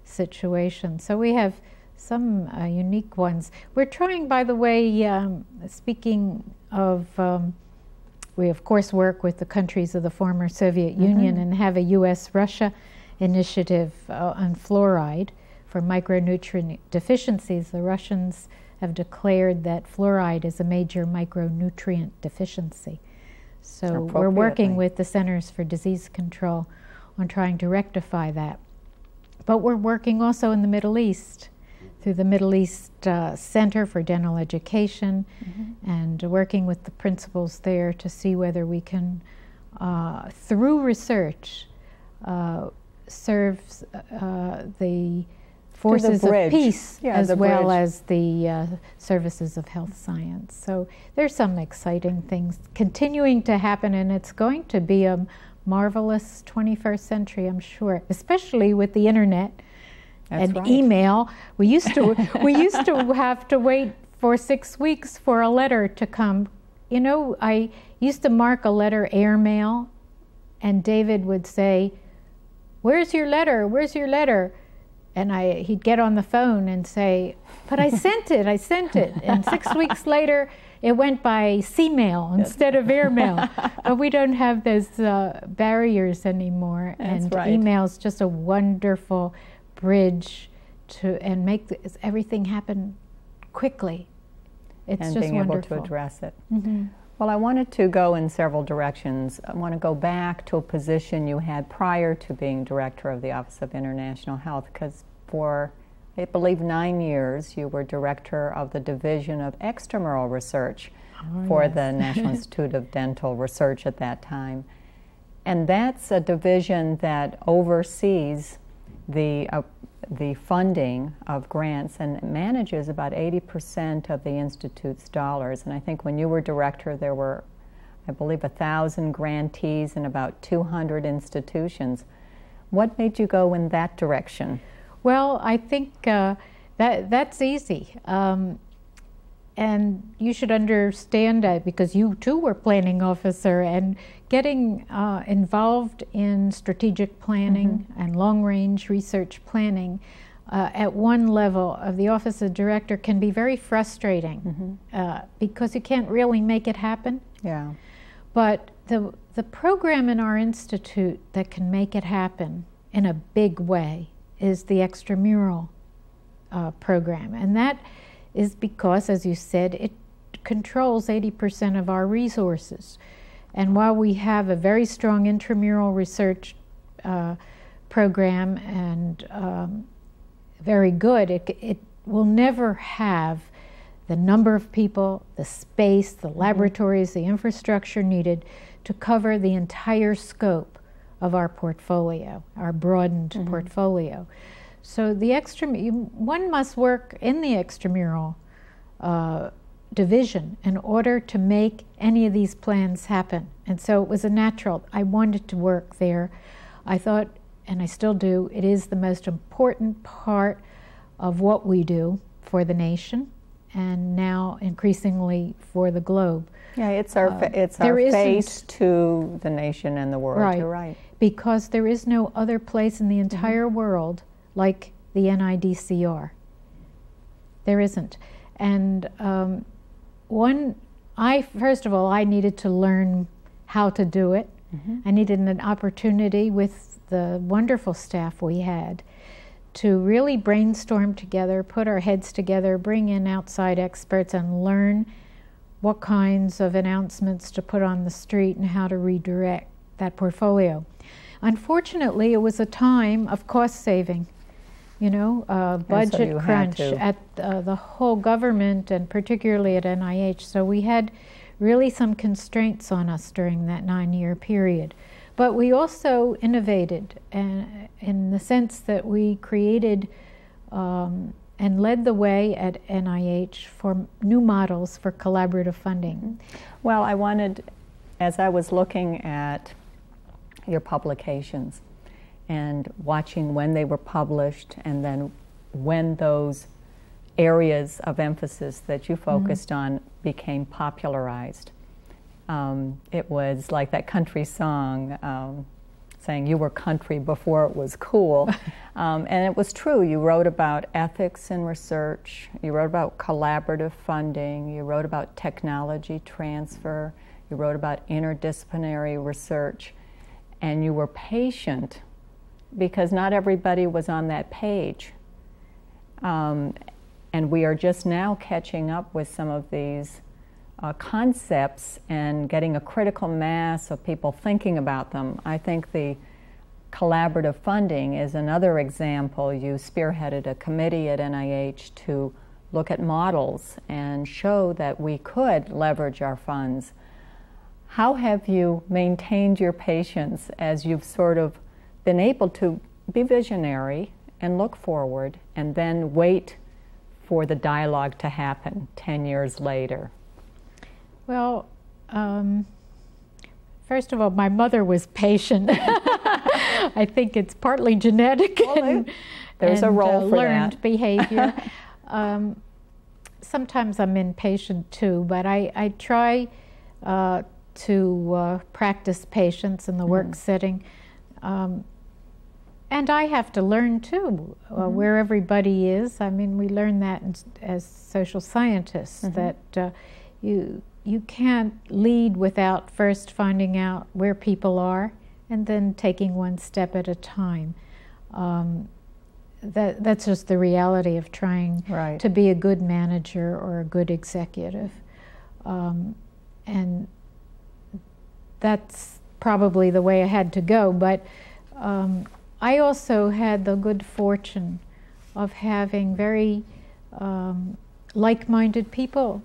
[SPEAKER 2] situations. So we have some unique ones. We're trying, by the way, speaking of, we of course work with the countries of the former Soviet Union and have a US-Russia initiative on fluoride, for micronutrient deficiencies. The Russians have declared that fluoride is a major micronutrient deficiency. So we're working with the Centers for Disease Control on trying to rectify that. But we're working also in the Middle East through the Middle East Center for Dental Education, and working with the principals there to see whether we can, through research, serve the forces of peace, as well as the services of health science. So there's some exciting things continuing to happen, and it's going to be a marvelous 21st century, I'm sure, especially with the internet and email. We used to have to wait for 6 weeks for a letter to come. You know, I used to mark a letter airmail, and David would say, "Where's your letter? Where's your letter?" And he'd get on the phone and say, "But I sent it, I sent it." And 6 weeks later, it went by C-mail instead of airmail. But we don't have those barriers anymore. And email's just a wonderful bridge to make everything happen quickly. It's
[SPEAKER 1] and
[SPEAKER 2] just
[SPEAKER 1] being
[SPEAKER 2] wonderful.
[SPEAKER 1] able to address it. Well, I wanted to go in several directions. I want to go back to a position you had prior to being director of the Office of International Health, because for, I believe, 9 years you were director of the Division of Extramural Research for the National Institute of Dental Research at that time. And that's a division that oversees the funding of grants and manages about 80% of the Institute's dollars. And I think when you were director, there were, I believe, 1,000 grantees and about 200 institutions. What made you go in that direction?
[SPEAKER 2] Well, I think that's easy. And you should understand that, because you too were planning officer, and getting involved in strategic planning and long-range research planning at one level of the office of director can be very frustrating because you can't really make it happen.
[SPEAKER 1] Yeah.
[SPEAKER 2] But the program in our institute that can make it happen in a big way is the extramural program, and that is because, as you said, it controls 80% of our resources. And while we have a very strong intramural research program and very good, it will never have the number of people, the space, the laboratories, the infrastructure needed to cover the entire scope of our portfolio, our broadened portfolio. So the one must work in the extramural division in order to make any of these plans happen. And so it was a natural. I wanted to work there. I thought, and I still do, it is the most important part of what we do for the nation, and now increasingly for the globe.
[SPEAKER 1] Yeah, it's our face to the nation and the world.
[SPEAKER 2] Right.
[SPEAKER 1] You're right.
[SPEAKER 2] Because there is no other place in the entire world like the NIDCR. There isn't. And first of all, I needed to learn how to do it. I needed an opportunity with the wonderful staff we had to really brainstorm together, put our heads together, bring in outside experts, and learn what kinds of announcements to put on the street and how to redirect that portfolio. Unfortunately, it was a time of cost saving, budget crunch at the whole government, and particularly at NIH. So we had really some constraints on us during that 9-year period. But we also innovated in the sense that we created and led the way at NIH for new models for collaborative funding.
[SPEAKER 1] Well, I wanted, as I was looking at your publications and watching when they were published, and then when those areas of emphasis that you focused on became popularized. It was like that country song saying you were country before it was cool. And it was true. You wrote about ethics in research, you wrote about collaborative funding, you wrote about technology transfer, you wrote about interdisciplinary research, and you were patient because not everybody was on that page. And we are just now catching up with some of these concepts and getting a critical mass of people thinking about them. I think the collaborative funding is another example. You spearheaded a committee at NIH to look at models and show that we could leverage our funds. How have you maintained your patience as you've sort of been able to be visionary and look forward and then wait for the dialogue to happen 10 years later?
[SPEAKER 2] Well, first of all, my mother was patient. I think it's partly genetic and
[SPEAKER 1] there's a role for
[SPEAKER 2] learned behavior. Sometimes I'm impatient too, but I try to practice patience in the work setting. And I have to learn too, where everybody is. I mean, we learn that as social scientists, that you can't lead without first finding out where people are and then taking one step at a time. That's just the reality of trying to be a good manager or a good executive. And that's probably the way I had to go. But I also had the good fortune of having very like-minded people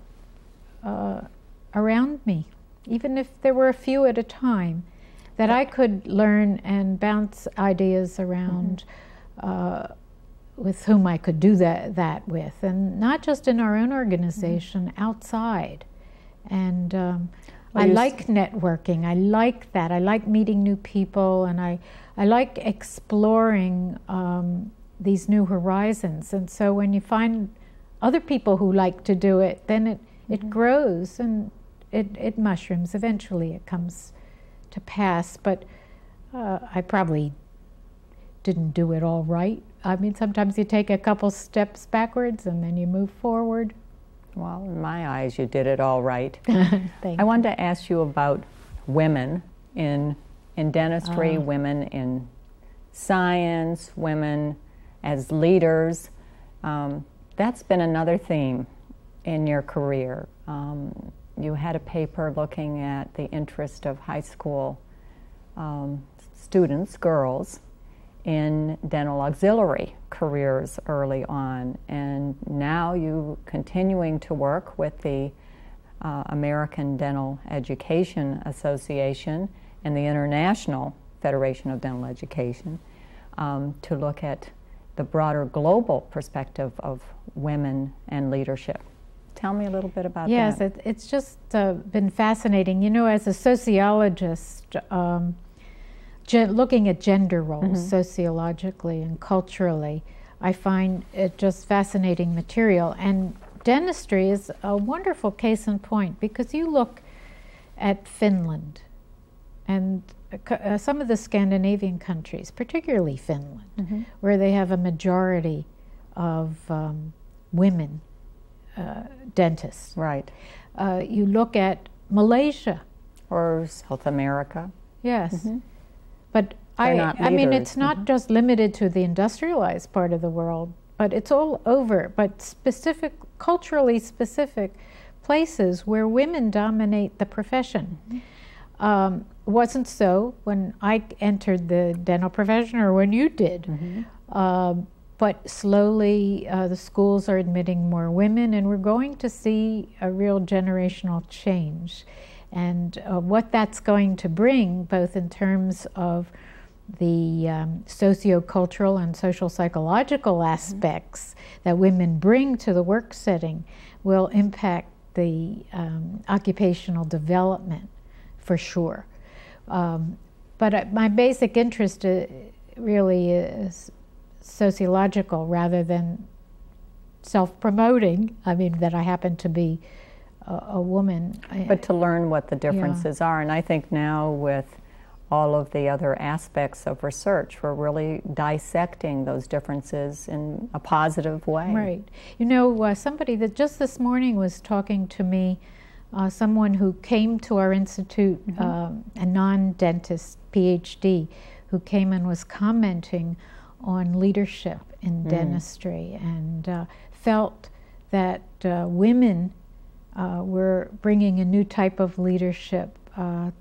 [SPEAKER 2] around me, even if there were a few at a time, that I could learn and bounce ideas around with whom I could do that with, and not just in our own organization, outside. And I like networking. I like that. I like meeting new people, and I like exploring these new horizons. And so when you find other people who like to do it, then it grows and it mushrooms. Eventually it comes to pass. But I probably didn't do it all right. I mean, sometimes you take a couple steps backwards and then you move forward.
[SPEAKER 1] Well, in my eyes, you did it all right. I wanted to ask you about women in dentistry, women in science, women as leaders. That's been another theme in your career. You had a paper looking at the interest of high school students, girls, in dental auxiliary careers early on, and now you continuing to work with the American Dental Education Association and the International Federation of Dental Education to look at the broader global perspective of women and leadership. Tell me a little bit about that.
[SPEAKER 2] Yes, it's just been fascinating. You know, as a sociologist, looking at gender roles sociologically and culturally, I find it just fascinating material. And dentistry is a wonderful case in point, because you look at Finland and some of the Scandinavian countries, particularly Finland, where they have a majority of women dentists.
[SPEAKER 1] Right.
[SPEAKER 2] You look at Malaysia.
[SPEAKER 1] Or South America.
[SPEAKER 2] Yes. But I mean, it's not just limited to the industrialized part of the world, but it's all over. But culturally specific places where women dominate the profession. Wasn't so when I entered the dental profession or when you did. But slowly the schools are admitting more women, and we're going to see a real generational change. And what that's going to bring, both in terms of the socio-cultural and social psychological aspects that women bring to the work setting, will impact the occupational development for sure. But my basic interest really is sociological rather than self-promoting. I mean, that I happen to be a woman.
[SPEAKER 1] But to learn what the differences are. And I think now with all of the other aspects of research, we're really dissecting those differences in a positive way.
[SPEAKER 2] Right. You know, somebody that just this morning was talking to me, someone who came to our institute, a non-dentist PhD, who came and was commenting on leadership in dentistry, and felt that women were bringing a new type of leadership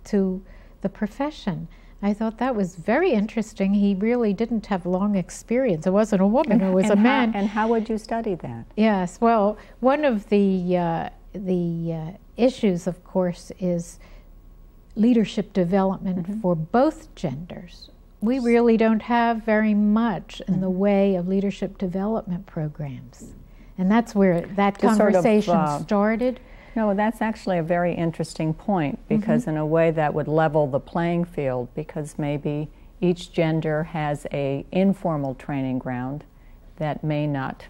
[SPEAKER 2] to the profession. I thought that was very interesting. He really didn't have long experience. It wasn't a woman, it was a man.
[SPEAKER 1] And how would you study that?
[SPEAKER 2] Yes, well, one of the issues, of course, is leadership development for both genders. We really don't have very much in the way of leadership development programs. And that's where that conversation started.
[SPEAKER 1] No, that's actually a very interesting point, because in a way that would level the playing field, because maybe each gender has a informal training ground that may not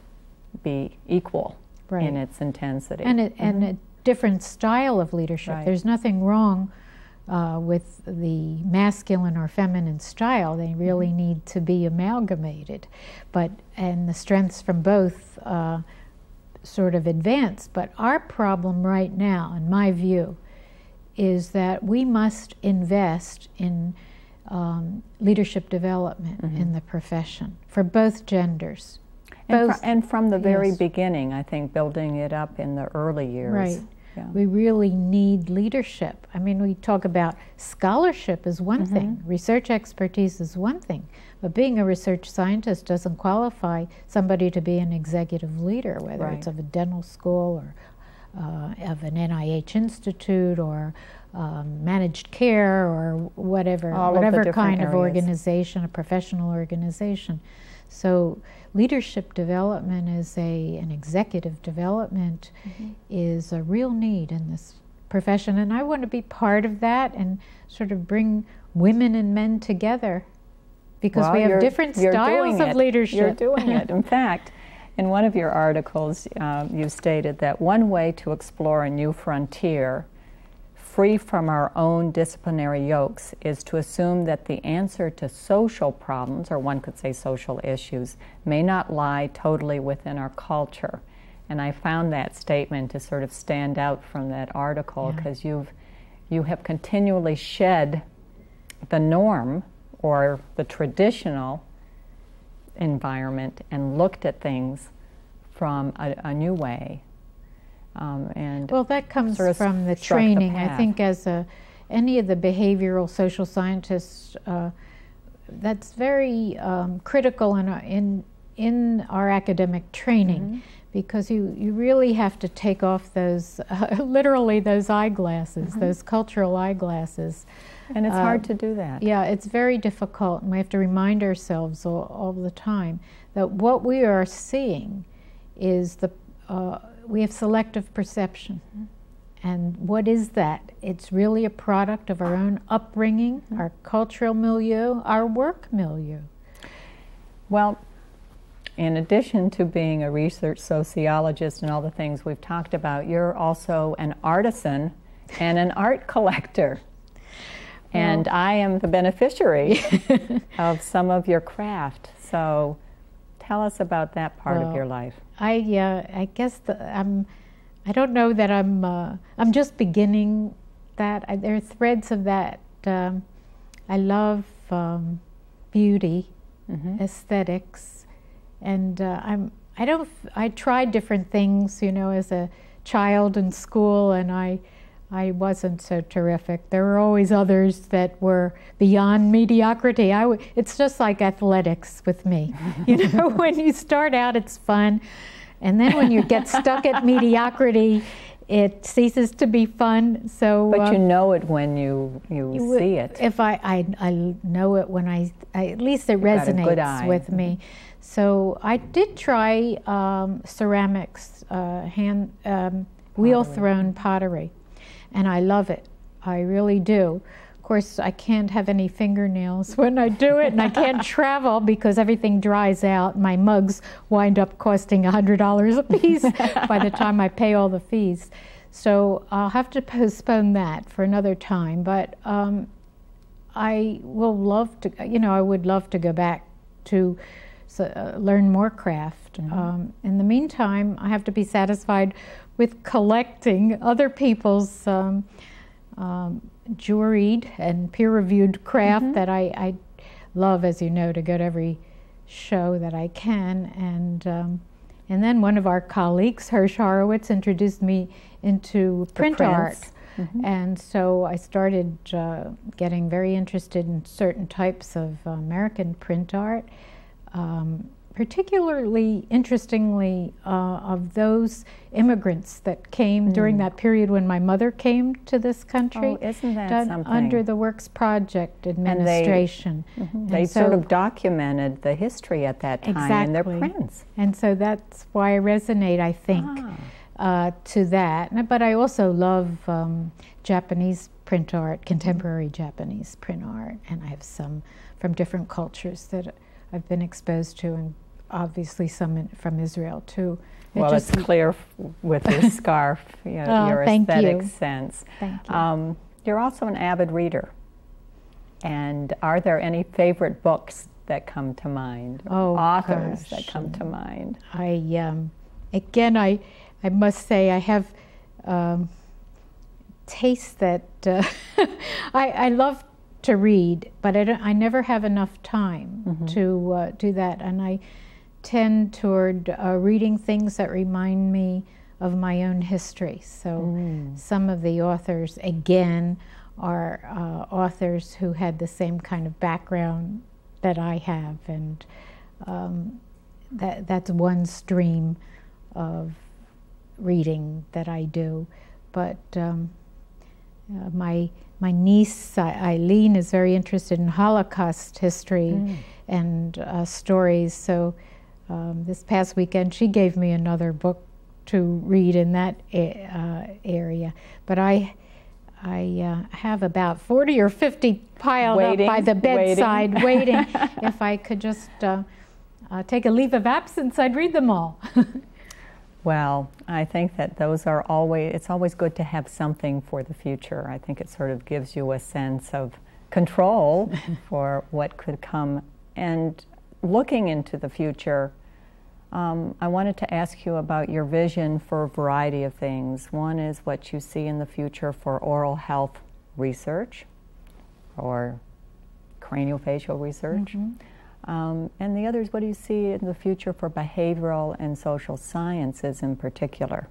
[SPEAKER 1] be equal in its intensity.
[SPEAKER 2] And, and a different style of leadership.
[SPEAKER 1] Right.
[SPEAKER 2] There's nothing wrong with the masculine or feminine style. They really need to be amalgamated. And the strengths from both sort of advance. But our problem right now, in my view, is that we must invest in leadership development in the profession for both genders.
[SPEAKER 1] And from the very beginning, I think, building it up in the early years.
[SPEAKER 2] Right.
[SPEAKER 1] Yeah.
[SPEAKER 2] We really need leadership. I mean, we talk about scholarship is one thing, research expertise is one thing, but being a research scientist doesn't qualify somebody to be an executive leader, whether it's of a dental school or of an NIH institute or managed care or whatever kind of organization, a professional organization. So leadership development is an executive development is a real need in this profession, and I want to be part of that and sort of bring women and men together, because we have different styles of leadership.
[SPEAKER 1] You're doing it. In fact, in one of your articles, you stated that one way to explore a new frontier free from our own disciplinary yokes is to assume that the answer to social problems, or one could say social issues, may not lie totally within our culture. And I found that statement to sort of stand out from that article, because you have continually shed the norm or the traditional environment and looked at things from a new way. And
[SPEAKER 2] well, that comes from the training. I think as any of the behavioral social scientists, that's very critical in our academic training, because you really have to take off those, literally those eyeglasses, those cultural eyeglasses.
[SPEAKER 1] And it's hard to do that.
[SPEAKER 2] Yeah, it's very difficult, and we have to remind ourselves all the time that what we are seeing is we have selective perception. And what is that? It's really a product of our own upbringing, our cultural milieu, our work milieu.
[SPEAKER 1] Well, in addition to being a research sociologist and all the things we've talked about, you're also an artisan and an art collector. And I am the beneficiary of some of your craft. So tell us about that part of your life.
[SPEAKER 2] I guess I don't know that I'm just beginning that. There are threads of that. I love beauty, aesthetics, and I tried different things, as a child in school, and I wasn't so terrific. There were always others that were beyond mediocrity. It's just like athletics with me. When you start out, it's fun. And then when you get stuck at mediocrity, it ceases to be fun. So,
[SPEAKER 1] but you know it when you see it.
[SPEAKER 2] If I know it when I at least it resonates with me. So I did try ceramics, wheel-thrown pottery. And I love it. I really do. Of course, I can't have any fingernails when I do it, and I can't travel because everything dries out. My mugs wind up costing $100 a piece by the time I pay all the fees. So I'll have to postpone that for another time. But I will love to, I would love to go back to learn more craft. In the meantime, I have to be satisfied with collecting other people's juried and peer-reviewed craft that I love, as you know, to go to every show that I can. And then one of our colleagues, Hirsch Horowitz, introduced me into print art.
[SPEAKER 1] Mm-hmm.
[SPEAKER 2] And so I started getting very interested in certain types of American print art, particularly, interestingly, of those immigrants that came during that period when my mother came to this country.
[SPEAKER 1] Oh, isn't that something?
[SPEAKER 2] Under the Works Project administration.
[SPEAKER 1] They sort of documented the history at that time in their prints.
[SPEAKER 2] And so that's why I resonate, I think, to that. But I also love Japanese print art, contemporary Japanese print art, and I have some from different cultures that I've been exposed to, and obviously some from Israel too.
[SPEAKER 1] Well, it's clear with your scarf, your aesthetic sense.
[SPEAKER 2] Thank you.
[SPEAKER 1] You're also an avid reader. And are there any favorite books that come to mind? Authors that come to mind?
[SPEAKER 2] Again, I must say I have tastes that I love to read, but I never have enough time to do that, and I tend toward reading things that remind me of my own history. So some of the authors, again, are authors who had the same kind of background that I have, and that's one stream of reading that I do. But my niece, Eileen, is very interested in Holocaust history and stories. So this past weekend, she gave me another book to read in that area. But I have about 40 or 50 piled up by the bedside waiting. If I could just take a leave of absence, I'd read them all.
[SPEAKER 1] Well, I think that those are it's always good to have something for the future. I think it sort of gives you a sense of control for what could come. And looking into the future, I wanted to ask you about your vision for a variety of things. One is what you see in the future for oral health research or craniofacial research. And the other is, what do you see in the future for behavioral and social sciences in particular?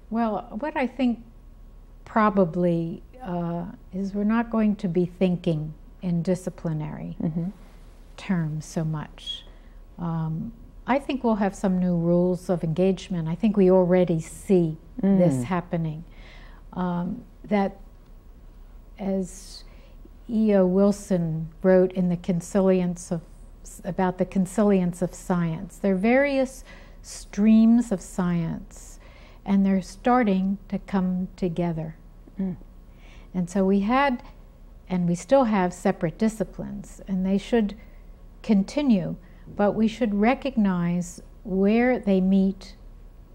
[SPEAKER 2] Well, what I think probably is we're not going to be thinking in disciplinary terms so much. I think we'll have some new rules of engagement. I think we already see this happening. That, as E.O. Wilson wrote in the about the consilience of science, there are various streams of science, and they're starting to come together. And so we had, and we still have, separate disciplines, and they should continue, but we should recognize where they meet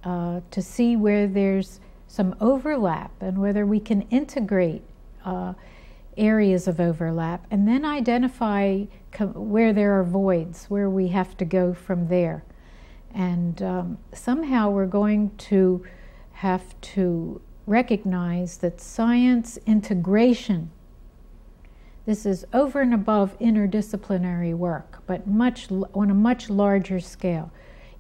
[SPEAKER 2] to see where there's some overlap and whether we can integrate areas of overlap, and then identify where there are voids, where we have to go from there. And somehow we're going to have to recognize that science integration, this is over and above interdisciplinary work, but on a much larger scale,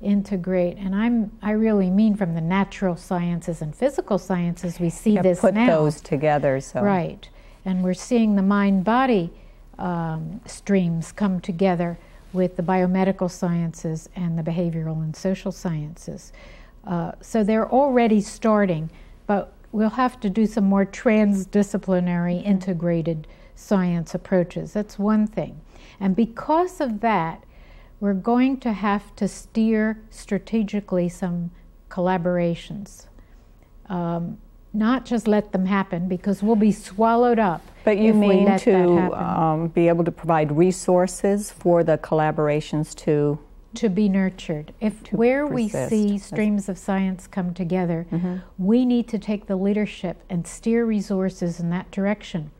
[SPEAKER 2] integrate. And I really mean from the natural sciences and physical sciences, we see this now.
[SPEAKER 1] Put those together. So.
[SPEAKER 2] Right. And we're seeing the mind-body streams come together with the biomedical sciences and the behavioral and social sciences. So they're already starting, but we'll have to do some more transdisciplinary integrated science approaches. That's one thing. And because of that, we're going to have to steer strategically some collaborations. Not just let them happen, because we'll be swallowed up.
[SPEAKER 1] But you mean to be able to provide resources for the collaborations to
[SPEAKER 2] be nurtured. Where we see streams of science come together, we need to take the leadership and steer resources in that direction.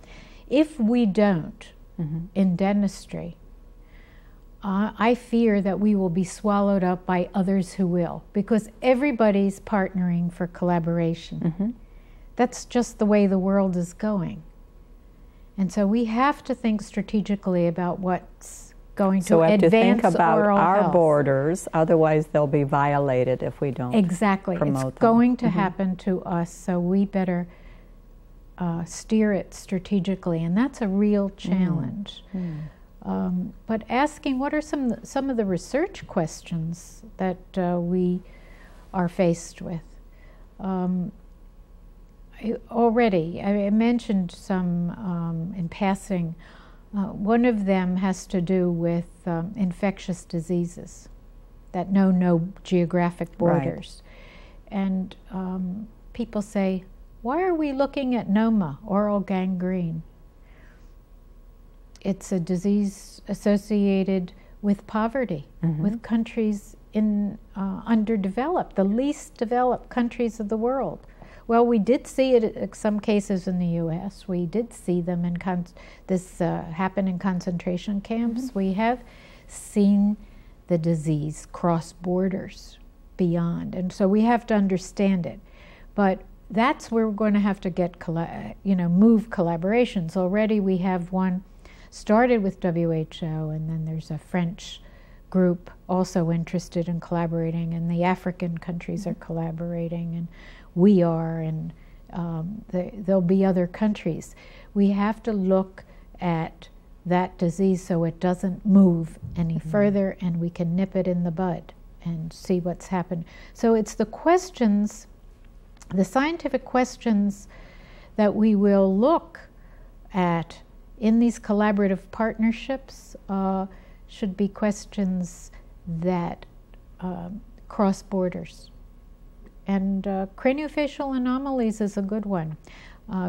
[SPEAKER 2] If we don't, in dentistry, I fear that we will be swallowed up by others who will, because everybody's partnering for collaboration. That's just the way the world is going. And so we have to think strategically about what's going
[SPEAKER 1] so
[SPEAKER 2] to
[SPEAKER 1] we have to think
[SPEAKER 2] advance
[SPEAKER 1] about
[SPEAKER 2] oral
[SPEAKER 1] our
[SPEAKER 2] health.
[SPEAKER 1] borders, otherwise they'll be violated if we don't
[SPEAKER 2] Exactly.
[SPEAKER 1] promote
[SPEAKER 2] It's
[SPEAKER 1] them.
[SPEAKER 2] going to happen to us, so we better steer it strategically, and that's a real challenge. But asking what are some of the research questions that we are faced with. Already, I mentioned some in passing. One of them has to do with infectious diseases that know no geographic borders. Right. And people say, why are we looking at NOMA, oral gangrene? It's a disease associated with poverty, with countries in underdeveloped, the least developed countries of the world. Well, we did see it in some cases in the U.S. We did see them in this happen in concentration camps. We have seen the disease cross borders beyond, and so we have to understand it. But that's where we're going to have to get, move collaborations. Already we have one started with WHO, and then there's a French group also interested in collaborating, and the African countries are collaborating, and we are, and there'll be other countries. We have to look at that disease so it doesn't move any further, and we can nip it in the bud and see what's happened. So it's the questions, the scientific questions that we will look at in these collaborative partnerships should be questions that cross borders. And craniofacial anomalies is a good one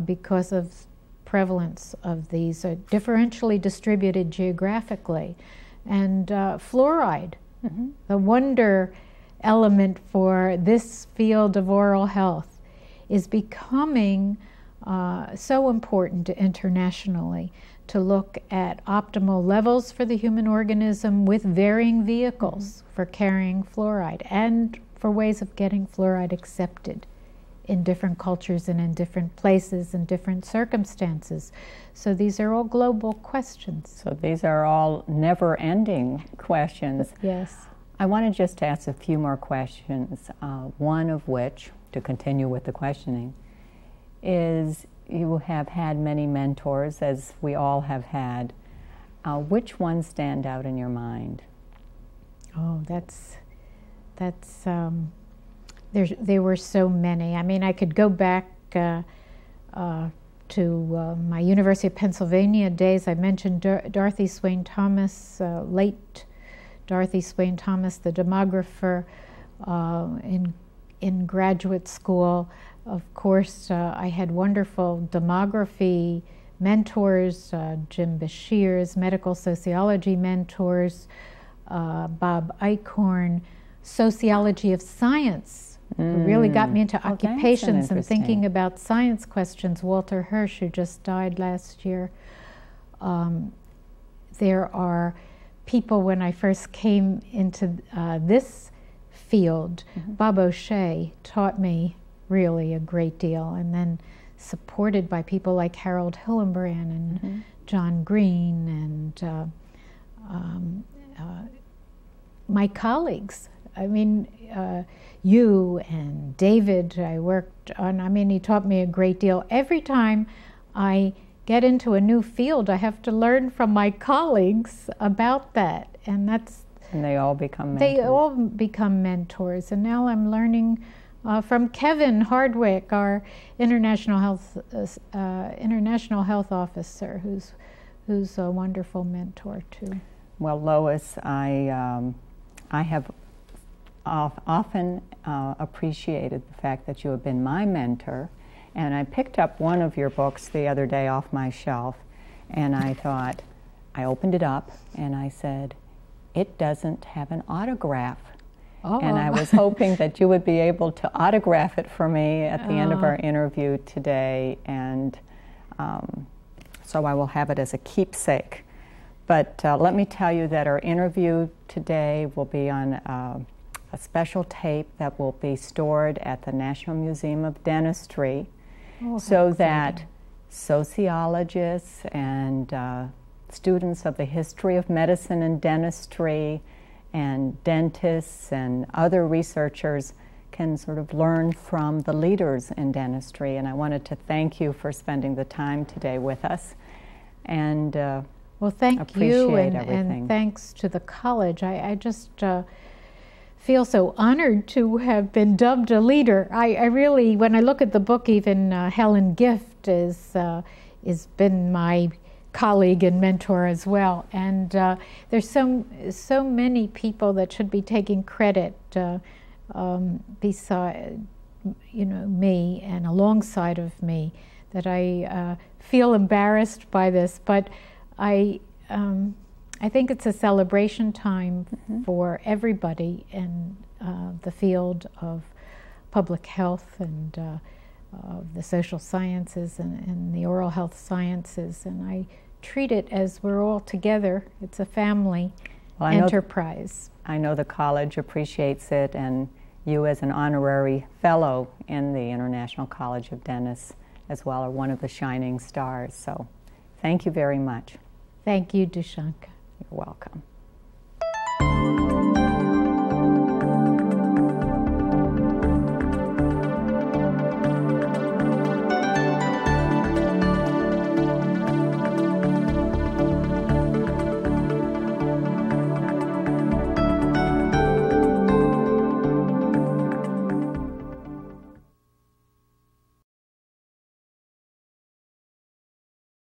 [SPEAKER 2] because of prevalence of these, differentially distributed geographically. And fluoride, the wonder element for this field of oral health, is becoming so important internationally to look at optimal levels for the human organism with varying vehicles for carrying fluoride and for ways of getting fluoride accepted in different cultures and in different places and different circumstances. So these are all global questions.
[SPEAKER 1] So these are all never-ending questions.
[SPEAKER 2] Yes.
[SPEAKER 1] I want to just ask a few more questions, one of which, to continue with the questioning, is you have had many mentors, as we all have had. Which ones stand out in your mind?
[SPEAKER 2] Oh, there were so many. I mean, I could go back to my University of Pennsylvania days. I mentioned Dorothy Swain Thomas, late Dorothy Swain Thomas, the demographer in graduate school. Of course, I had wonderful demography mentors, Jim Bashir's medical sociology mentors, Bob Eichhorn, sociology of science, who really got me into occupations and thinking about science questions. Walter Hirsch, who just died last year. There are people, when I first came into this field, Bob O'Shea taught me really a great deal, and then supported by people like Harold Hillenbrand and John Green and my colleagues. I mean, you and David, I worked on, I mean, he taught me a great deal. Every time I get into a new field, I have to learn from my colleagues about that, and that's...
[SPEAKER 1] And they all become mentors.
[SPEAKER 2] They all become mentors, and now I'm learning from Kevin Hardwick, our international health officer, who's a wonderful mentor too.
[SPEAKER 1] Well, Lois, I have often appreciated the fact that you have been my mentor, and I picked up one of your books the other day off my shelf, and I thought, I opened it up, and I said, it doesn't have an autograph. Oh. And I was hoping that you would be able to autograph it for me at the end of our interview today, and so I will have it as a keepsake. But let me tell you that our interview today will be on a special tape that will be stored at the National Museum of Dentistry, so that sociologists and students of the history of medicine and dentistry, and dentists and other researchers can sort of learn from the leaders in dentistry. And I wanted to thank you for spending the time today with us. And
[SPEAKER 2] well, thank
[SPEAKER 1] appreciate
[SPEAKER 2] you,
[SPEAKER 1] everything.
[SPEAKER 2] and thanks to the college. I just feel so honored to have been dubbed a leader. I really, when I look at the book, even Helen Gift is been my colleague and mentor as well. And there's so many people that should be taking credit beside, me and alongside of me, that I feel embarrassed by this, but I think it's a celebration time for everybody in the field of public health and the social sciences and the oral health sciences, and I treat it as we're all together. It's a family enterprise.
[SPEAKER 1] I know the college appreciates it, and you as an honorary fellow in the International College of Dentists as well are one of the shining stars. So thank you very much.
[SPEAKER 2] Thank you, Dushanka.
[SPEAKER 1] You're welcome.